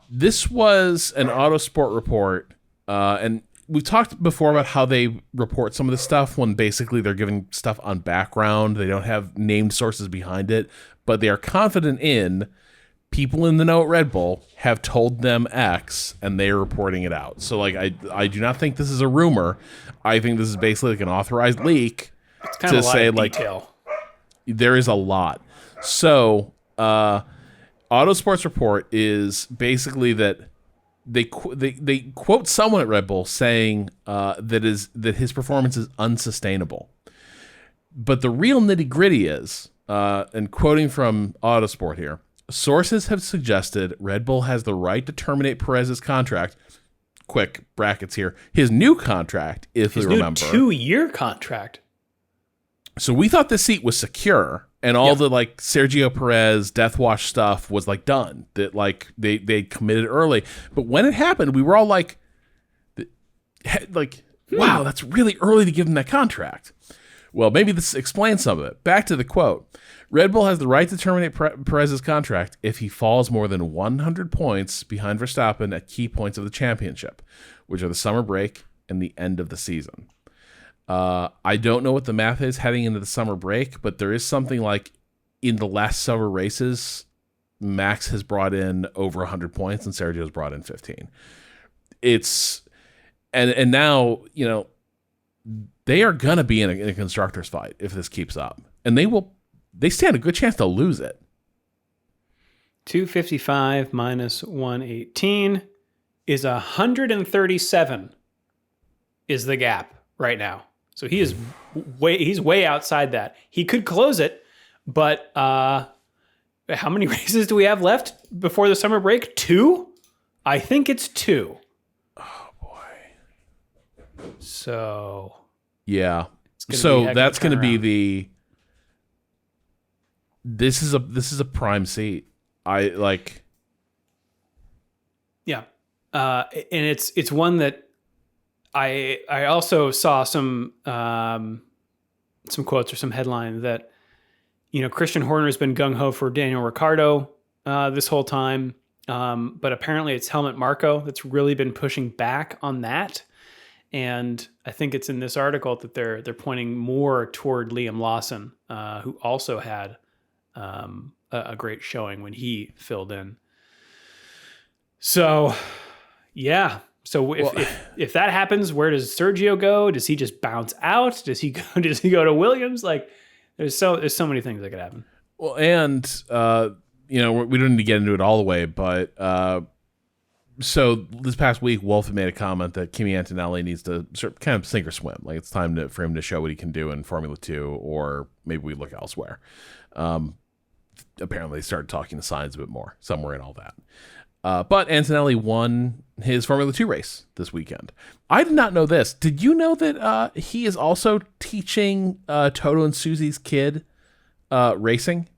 this was an Autosport report, and we've talked before about how they report some of this stuff when basically they're giving stuff on background. They don't have named sources behind it, but they are confident in people in the know at Red Bull have told them X, and they're reporting it out. So, like, I do not think this is a rumor. I think this is basically like an authorized leak to say, like, detail. There is a lot. So, Autosport's report is basically that they quote someone at Red Bull saying that his performance is unsustainable. But the real nitty gritty is, and quoting from Autosport here, sources have suggested Red Bull has the right to terminate Perez's contract. Quick brackets here. His new contract, if we remember. His new 2-year contract. So we thought the seat was secure, and all the like Sergio Perez death wash stuff was like done. That like they committed early, but when it happened, we were all like, wow, that's really early to give him that contract. Well, maybe this explains some of it. Back to the quote. Red Bull has the right to terminate Perez's contract if he falls more than 100 points behind Verstappen at key points of the championship, which are the summer break and the end of the season. I don't know what the math is heading into the summer break, but there is something like in the last several races, Max has brought in over 100 points and Sergio's brought in 15. It's and now, they are going to be in a constructor's fight if this keeps up. And they stand a good chance to lose it. 255 minus 118 is 137 is the gap right now. So he's way outside that. He could close it, but how many races do we have left before the summer break? 2? I think it's 2. Oh boy. So yeah. So that's going to be this is a prime seat. Yeah. And it's one that I also saw some quotes or some headline that, Christian Horner's been gung-ho for Daniel Ricciardo this whole time. But apparently it's Helmut Marko that's really been pushing back on that. And I think it's in this article that they're pointing more toward Liam Lawson, who also had a great showing when he filled in. So, yeah. So if that happens, where does Sergio go? Does he just bounce out? Does he go to Williams? Like, there's so many things that could happen. Well, and we don't need to get into it all the way, but so this past week, Wolf had made a comment that Kimi Antonelli needs to kind of sink or swim. Like, it's time for him to show what he can do in Formula 2, or maybe we look elsewhere. Apparently, they started talking to Sainz a bit more, somewhere in all that. But Antonelli won his Formula 2 race this weekend. I did not know this. Did you know that he is also teaching Toto and Susie's kid racing?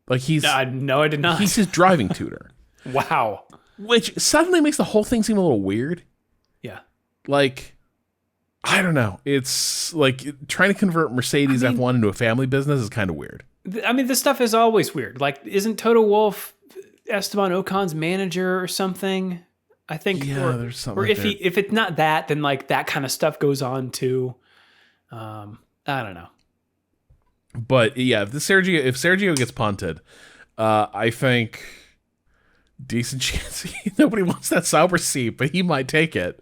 Like, no, I did not. He's his driving tutor. Wow. Which suddenly makes the whole thing seem a little weird. Yeah. Like, I don't know. It's like trying to convert Mercedes F1 into a family business is kind of weird. I mean, this stuff is always weird. Like, isn't Toto Wolff Esteban Ocon's manager or something? I think. Yeah, there's something. Or if it's not that, then like that kind of stuff goes on too. I don't know. But yeah, if Sergio gets punted, I think decent chance. Nobody wants that Sauber seat, but he might take it,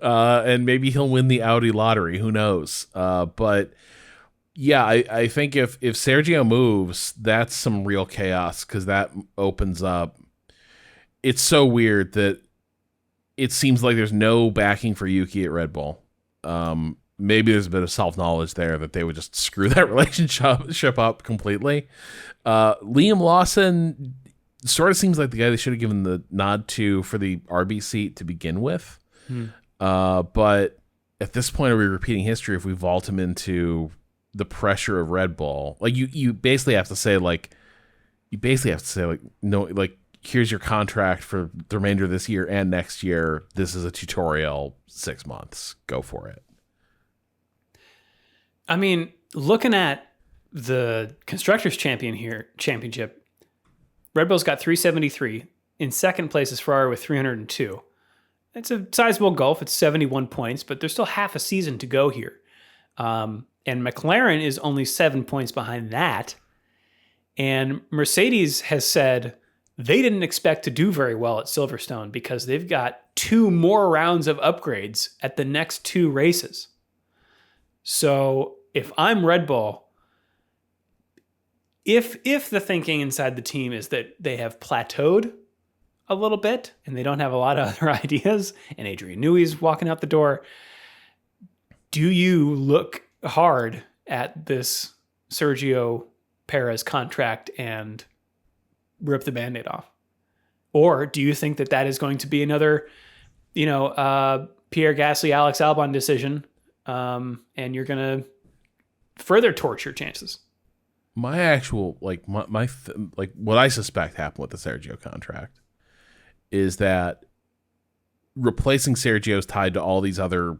and maybe he'll win the Audi lottery. Who knows? But yeah, I think if Sergio moves, that's some real chaos, because that opens up. It's so weird that it seems like there's no backing for Yuki at Red Bull. Maybe there's a bit of self-knowledge there that they would just screw that relationship up completely. Liam Lawson sort of seems like the guy they should have given the nod to for the RB seat to begin with. But at this point, are we repeating history if we vault him into the pressure of Red Bull? Like, you basically have to say no, like, here's your contract for the remainder of this year and next year. This is a tutorial, 6 months. Go for it. I mean, looking at the Constructors' Championship, Red Bull's got 373. In second place is Ferrari with 302. It's a sizable gulf. It's 71 points, but there's still half a season to go here. And McLaren is only 7 points behind that. And Mercedes has said they didn't expect to do very well at Silverstone because they've got 2 more rounds of upgrades at the next 2 races. So if I'm Red Bull, if the thinking inside the team is that they have plateaued a little bit and they don't have a lot of other ideas, and Adrian Newey's walking out the door, do you look hard at this Sergio Perez contract and rip the Band-Aid off? Or do you think that is going to be another, Pierre Gasly, Alex Albon decision, and you're going to further torch your chances? My actual, what I suspect happened with the Sergio contract is that replacing Sergio is tied to all these other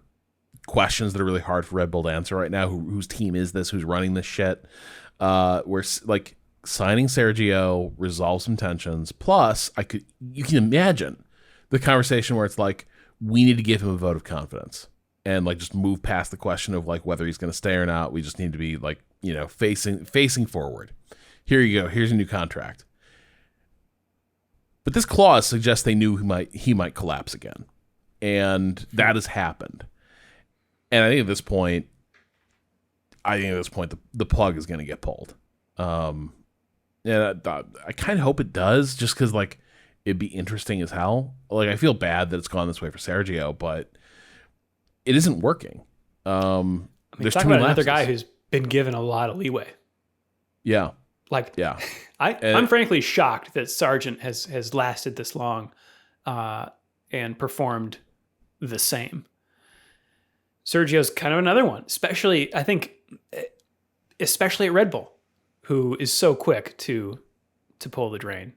questions that are really hard for Red Bull to answer right now. Whose team is this? Who's running this shit? Where like signing Sergio resolves some tensions. Plus, you can imagine the conversation where it's like, we need to give him a vote of confidence. and like just move past the question of like whether he's going to stay or not. We just need to be like, facing forward. Here you go. Here's a new contract. But this clause suggests they knew he might collapse again, and that has happened. And I think at this point, the plug is going to get pulled. And I kind of hope it does, just because like it'd be interesting as hell. Like I feel bad that it's gone this way for Sergio, but it isn't working. There's talk about another guy who's been given a lot of leeway. Yeah. I'm frankly shocked that Sargent has lasted this long and performed the same. Sergio's kind of another one, especially at Red Bull, who is so quick to pull the drain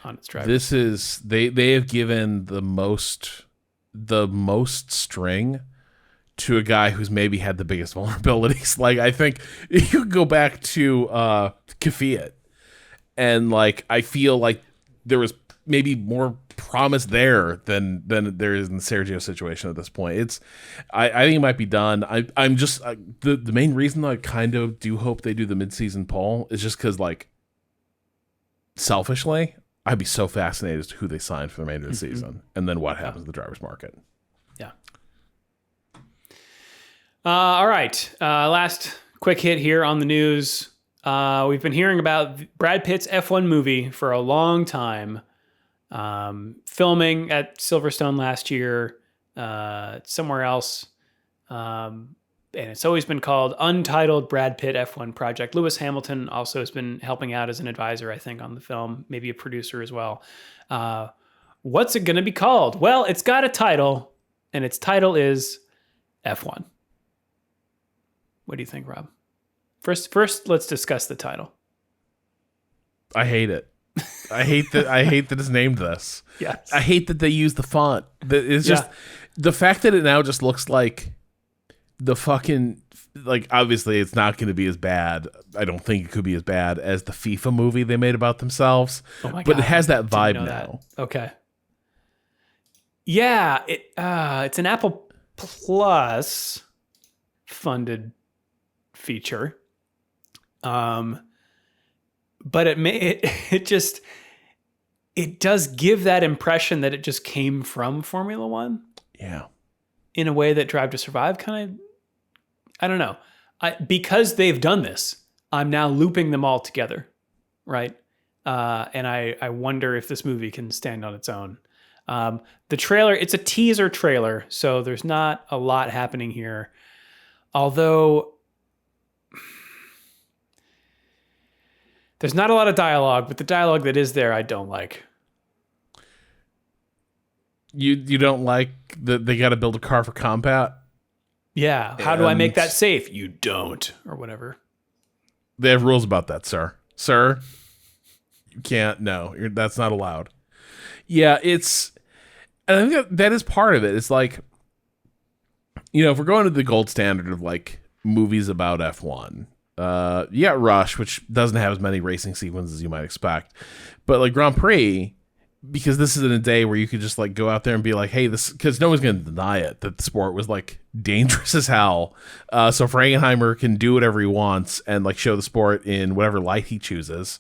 on its driver. This is they have given the most string to a guy who's maybe had the biggest vulnerabilities. Like I think you could go back to Kvyat, and like I feel like there was maybe more promise there than there is in the Sergio situation at this point. I think it might be done. I'm just the main reason I kind of do hope they do the midseason poll is just because like selfishly I'd be so fascinated as to who they sign for the remainder of the season and then what happens to the driver's market. Yeah. All right. Last quick hit here on the news. We've been hearing about Brad Pitt's F1 movie for a long time. Filming at Silverstone last year, somewhere else. And it's always been called Untitled Brad Pitt F1 Project. Lewis Hamilton also has been helping out as an advisor, I think, on the film, maybe a producer as well. What's it going to be called? Well, it's got a title, and its title is F1. What do you think, Rob? First, let's discuss the title. I hate it. I hate that it's named this. Yes. I hate that they use the font. It's just the fact that it now just looks like the fucking, like, obviously it's not going to be as bad. I don't think it could be as bad as the FIFA movie they made about themselves. Oh my God, but it has that vibe now. That. Okay. Yeah, it's an Apple Plus funded feature. But it does give that impression that it just came from Formula One. Yeah. In a way that Drive to Survive kind of, I don't know. Because they've done this, I'm now looping them all together. Right. And I wonder if this movie can stand on its own. The trailer, it's a teaser trailer, so there's not a lot happening here. Although there's not a lot of dialogue, but the dialogue that is there, I don't like. You don't like that they got to build a car for combat? Yeah. How do I make that safe? You don't, or whatever. They have rules about that, sir. Sir, you can't. No, that's not allowed. Yeah, and I think that is part of it. It's like, if we're going to the gold standard of like movies about F1, you got Rush, which doesn't have as many racing sequences as you might expect, but like Grand Prix, because this is in a day where you could just like go out there and be like, hey, this, because no one's going to deny it that the sport was like dangerous as hell. So Frankenheimer can do whatever he wants and like show the sport in whatever light he chooses.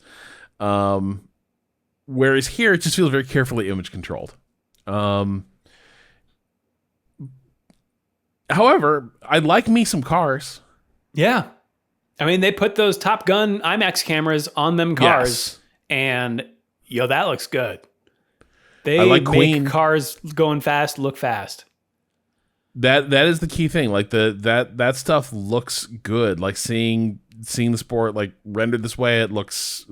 Whereas here it just feels very carefully image controlled. However, I like me some cars. Yeah. I mean, they put those Top Gun IMAX cameras on them cars, and that looks good. They like make cars going fast look fast. That is the key thing. Like that stuff looks good. Like seeing the sport like rendered this way, it looks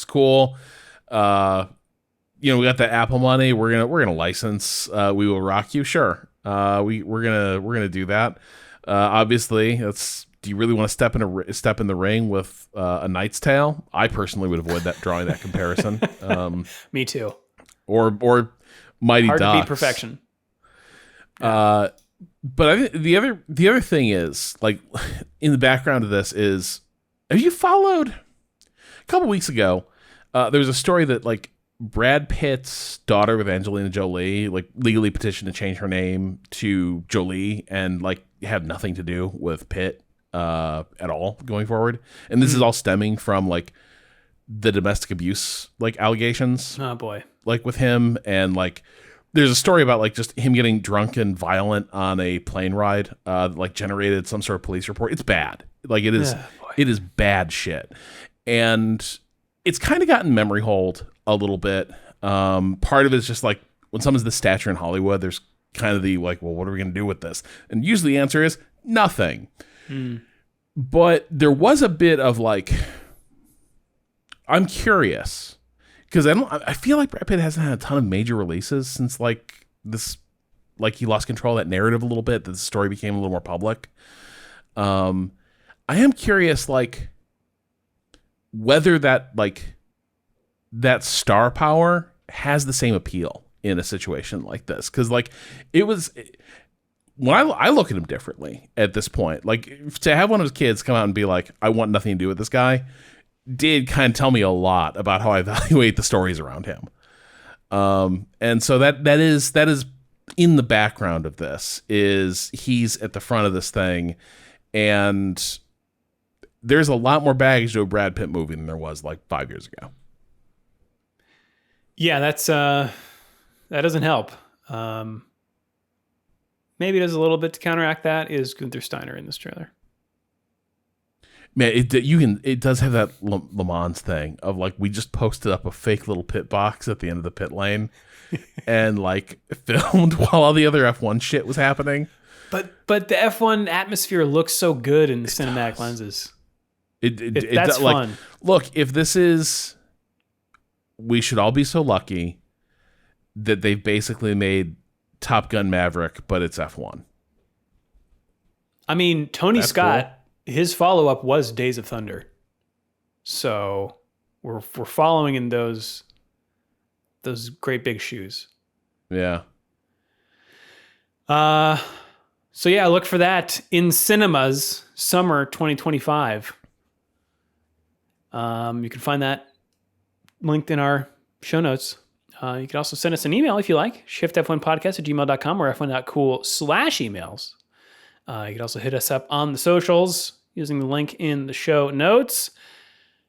cool. We got the Apple money. We're gonna license. We Will Rock You. Sure. We're gonna do that. Obviously, do you really want to step in the ring with a Knight's Tale? I personally would avoid drawing that comparison. Me too. Or Mighty Ducks. Hard to beat perfection. But I think the other thing is, like, in the background of this is, have you followed? A couple weeks ago, there was a story that like Brad Pitt's daughter with Angelina Jolie, like legally petitioned to change her name to Jolie and like have nothing to do with Pitt at all going forward. And this is all stemming from like the domestic abuse like allegations. Oh boy. Like with him, and like there's a story about like just him getting drunk and violent on a plane ride, like generated some sort of police report. It's bad. Like it is bad shit. And it's kind of gotten memory hold a little bit. Part of it is just like when someone's the stature in Hollywood, there's kind of the like, well, what are we going to do with this? And usually the answer is nothing. But there was a bit of like, I'm curious because I feel like Brad Pitt hasn't had a ton of major releases since like this, like he lost control of that narrative a little bit, that the story became a little more public. I am curious, like whether that like that star power has the same appeal in a situation like this. Cause like it was, when I look at him differently at this point, like to have one of his kids come out and be like, I want nothing to do with this guy, did kind of tell me a lot about how I evaluate the stories around him. And so that is in the background of this, is he's at the front of this thing, and there's a lot more baggage to a Brad Pitt movie than there was like 5 years ago. Yeah, that's that doesn't help. Maybe there's a little bit to counteract that is Gunther Steiner in this trailer. Man, it does have that Le Mans thing of like, we just posted up a fake little pit box at the end of the pit lane and like filmed while all the other F1 shit was happening. But the F1 atmosphere looks so good in the cinematic lenses. That's fun. Like, look, if this is, we should all be so lucky that they've basically made Top Gun Maverick, but it's F1. I mean, Tony Scott, his follow-up was Days of Thunder. So we're following in those great big shoes. Yeah. So yeah, look for that in cinemas summer 2025. You can find that linked in our show notes. You can also send us an email if you like, shiftf1podcast@gmail.com or f1.cool/emails. You can also hit us up on the socials using the link in the show notes.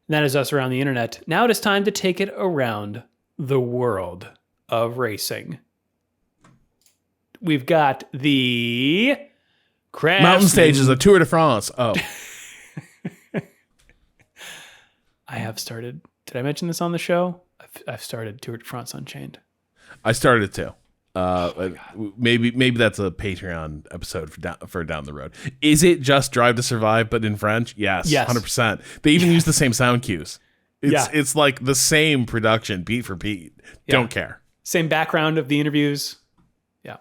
And that is us around the internet. Now it is time to take it around the world of racing. We've got the Mountain Stages, a Tour de France. Oh. I have started. Did I mention this on the show? I've started Tour de France Unchained. I started too. Maybe that's a Patreon episode for down the road. Is it just Drive to Survive but in French? Yes. 100%. They even use the same sound cues. It's like the same production, beat for beat. Yeah. Don't care. Same background of the interviews. Yeah.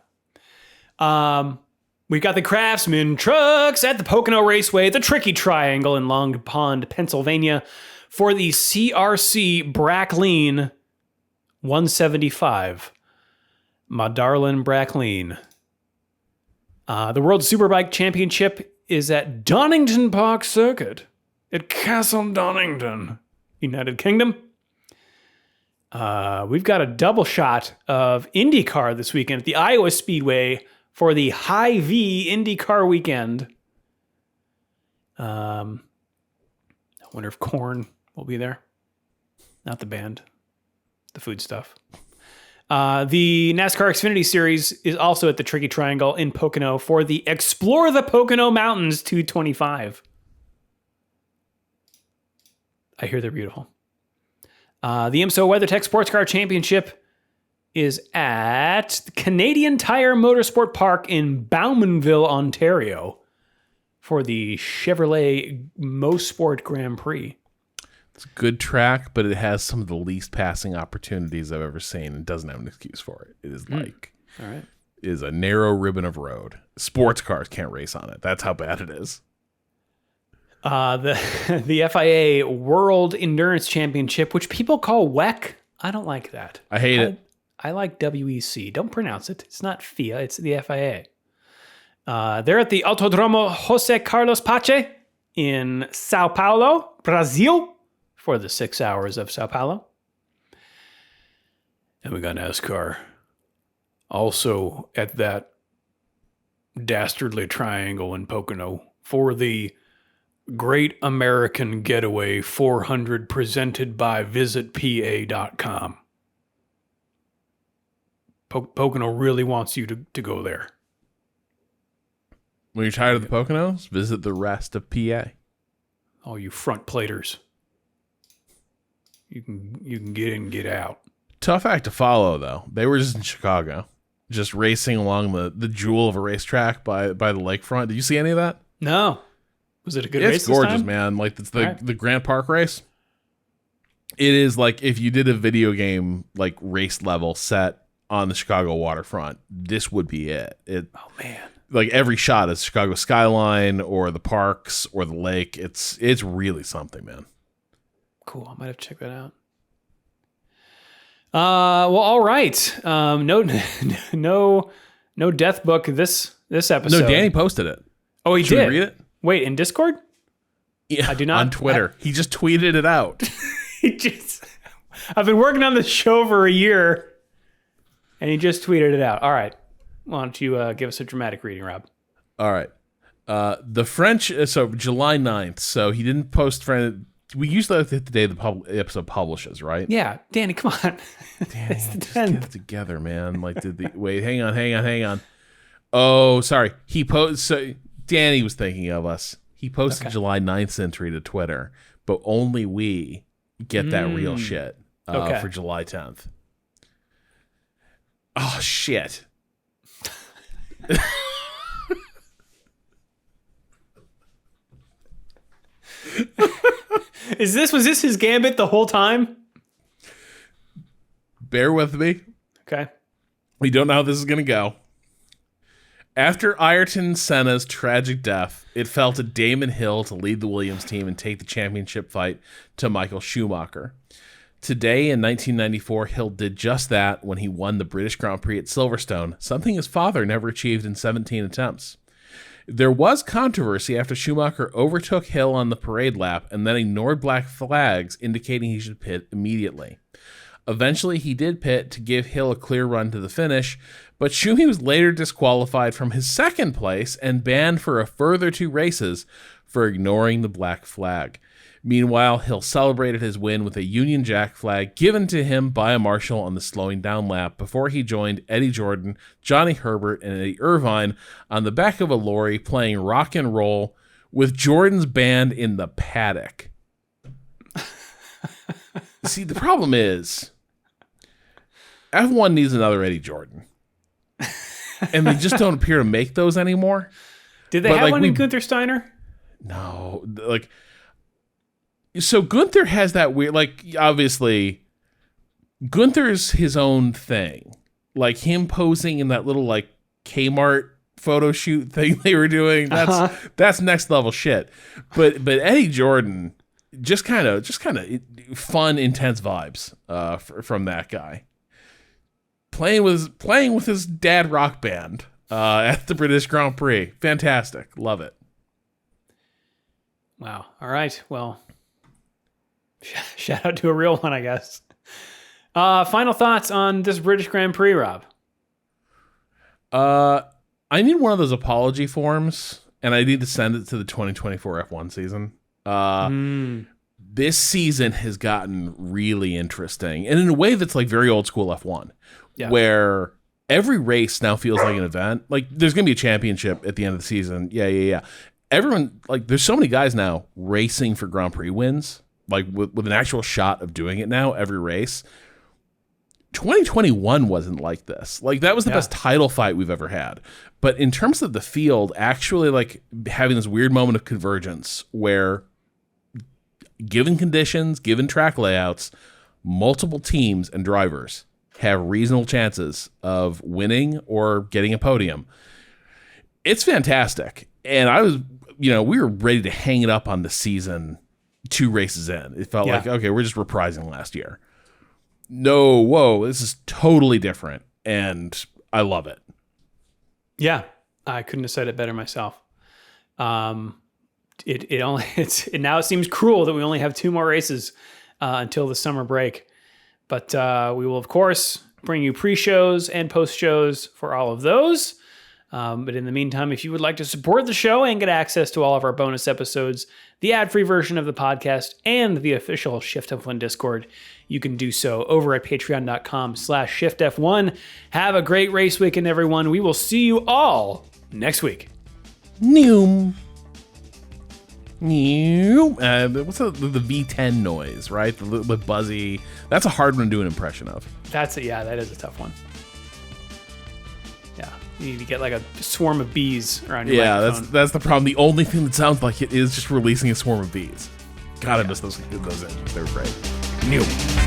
We've got the Craftsman trucks at the Pocono Raceway, the Tricky Triangle in Long Pond, Pennsylvania, for the CRC Bracklene 175. My darling Bracklene. The World Superbike Championship is at Donington Park Circuit at Castle Donington, United Kingdom. We've got a double shot of IndyCar this weekend at the Iowa Speedway for the High V IndyCar weekend. I wonder if Korn will be there. Not the band. The food stuff. The NASCAR Xfinity Series is also at the Tricky Triangle in Pocono for the Explore the Pocono Mountains 225. I hear they're beautiful. The IMSO WeatherTech Sports Car Championship is at the Canadian Tire Motorsport Park in Bowmanville, Ontario for the Chevrolet Mosport Grand Prix. It's a good track, but it has some of the least passing opportunities I've ever seen and doesn't have an excuse for it. It is like, all right, it is a narrow ribbon of road. Sports cars can't race on it. That's how bad it is. The FIA World Endurance Championship, which people call WEC. I don't like that. I hate it. I like WEC. Don't pronounce it. It's not FIA. It's the FIA. They're at the Autodromo Jose Carlos Pache in Sao Paulo, Brazil, for the 6 hours of Sao Paulo. And we got NASCAR. Also at that dastardly triangle in Pocono for the Great American Getaway 400 presented by visitpa.com. Pocono really wants you to go there. When you're tired of the Poconos, visit the rest of PA. All you front platers. You can get in and get out. Tough act to follow, though. They were just in Chicago, just racing along the jewel of a racetrack by the lakefront. Did you see any of that? No. Was it a good race? It's gorgeous, this time? man. Like it's the Grant Park race. It is like if you did a video game like race level set on the Chicago waterfront, this would be it. Oh man. Like every shot is Chicago skyline or the parks or the lake. It's really something, man. Cool. I might have to check that out. Well, all right. No death book this episode. No, Danny posted it. Oh, he Should did. we read it? Wait, in Discord? Yeah, I do not on Twitter. He just tweeted it out. I've been working on this show for a year, and he just tweeted it out. All right. Why don't you give us a dramatic reading, Rob? All right. The French, so July 9th. So he didn't post we usually have to hit the day the episode publishes, right? Yeah. Danny, come on. Danny, It's the just 10th. get it together, man. Like, wait, hang on. Oh, sorry. So Danny was thinking of us. He posted July 9th entry to Twitter, but only we get that real shit for July 10th. Oh, shit. Was this his gambit the whole time? Bear with me. Okay. We don't know how this is going to go. After Ayrton Senna's tragic death, it fell to Damon Hill to lead the Williams team and take the championship fight to Michael Schumacher. Today in 1994, Hill did just that when he won the British Grand Prix at Silverstone, something his father never achieved in 17 attempts. There was controversy after Schumacher overtook Hill on the parade lap and then ignored black flags indicating he should pit immediately. Eventually, he did pit to give Hill a clear run to the finish, but Schumi was later disqualified from his second place and banned for a further 2 races for ignoring the black flag. Meanwhile, Hill celebrated his win with a Union Jack flag given to him by a marshal on the slowing down lap before he joined Eddie Jordan, Johnny Herbert, and Eddie Irvine on the back of a lorry playing rock and roll with Jordan's band in the paddock. See, the problem is F1 needs another Eddie Jordan. And they just don't appear to make those anymore. Did they have one in Gunther Steiner? No. So Gunther has that weird, obviously, Gunther's his own thing. Like him posing in that little, Kmart photo shoot thing they were doing. That's next level shit. But Eddie Jordan, just kind of fun, intense vibes from that guy. Playing with his dad rock band at the British Grand Prix. Fantastic. Love it. Wow. All right. Well, shout out to a real one, I guess. Final thoughts on this British Grand Prix, Rob? I need one of those apology forms, and I need to send it to the 2024 F1 season. This season has gotten really interesting, and in a way that's very old school F1, where every race now feels like an event. Like there's going to be a championship at the end of the season. Yeah. Everyone, there's so many guys now racing for Grand Prix wins, with an actual shot of doing it now every race. 2021 wasn't like this. That was the best title fight we've ever had. But in terms of the field, actually having this weird moment of convergence where given conditions, given track layouts, multiple teams and drivers have reasonable chances of winning or getting a podium. It's fantastic. And we were ready to hang it up on the season 2 races in. It felt like, okay, we're just reprising last year. No, whoa, this is totally different. And I love it. Yeah. I couldn't have said it better myself. Now it seems cruel that we only have 2 more races until the summer break. But we will, of course, bring you pre-shows and post-shows for all of those. But in the meantime, if you would like to support the show and get access to all of our bonus episodes, the ad-free version of the podcast, and the official Shift+F1 Discord, you can do so over at patreon.com/ShiftF1. Have a great race weekend, everyone. We will see you all next week. Noom. What's the V10 noise, right? The buzzy. That's a hard one to do an impression of. That is a tough one. Yeah, you need to get like a swarm of bees around your microphone. That's the problem. The only thing that sounds like it is just releasing a swarm of bees. God, I miss those engines. They were great. Noom.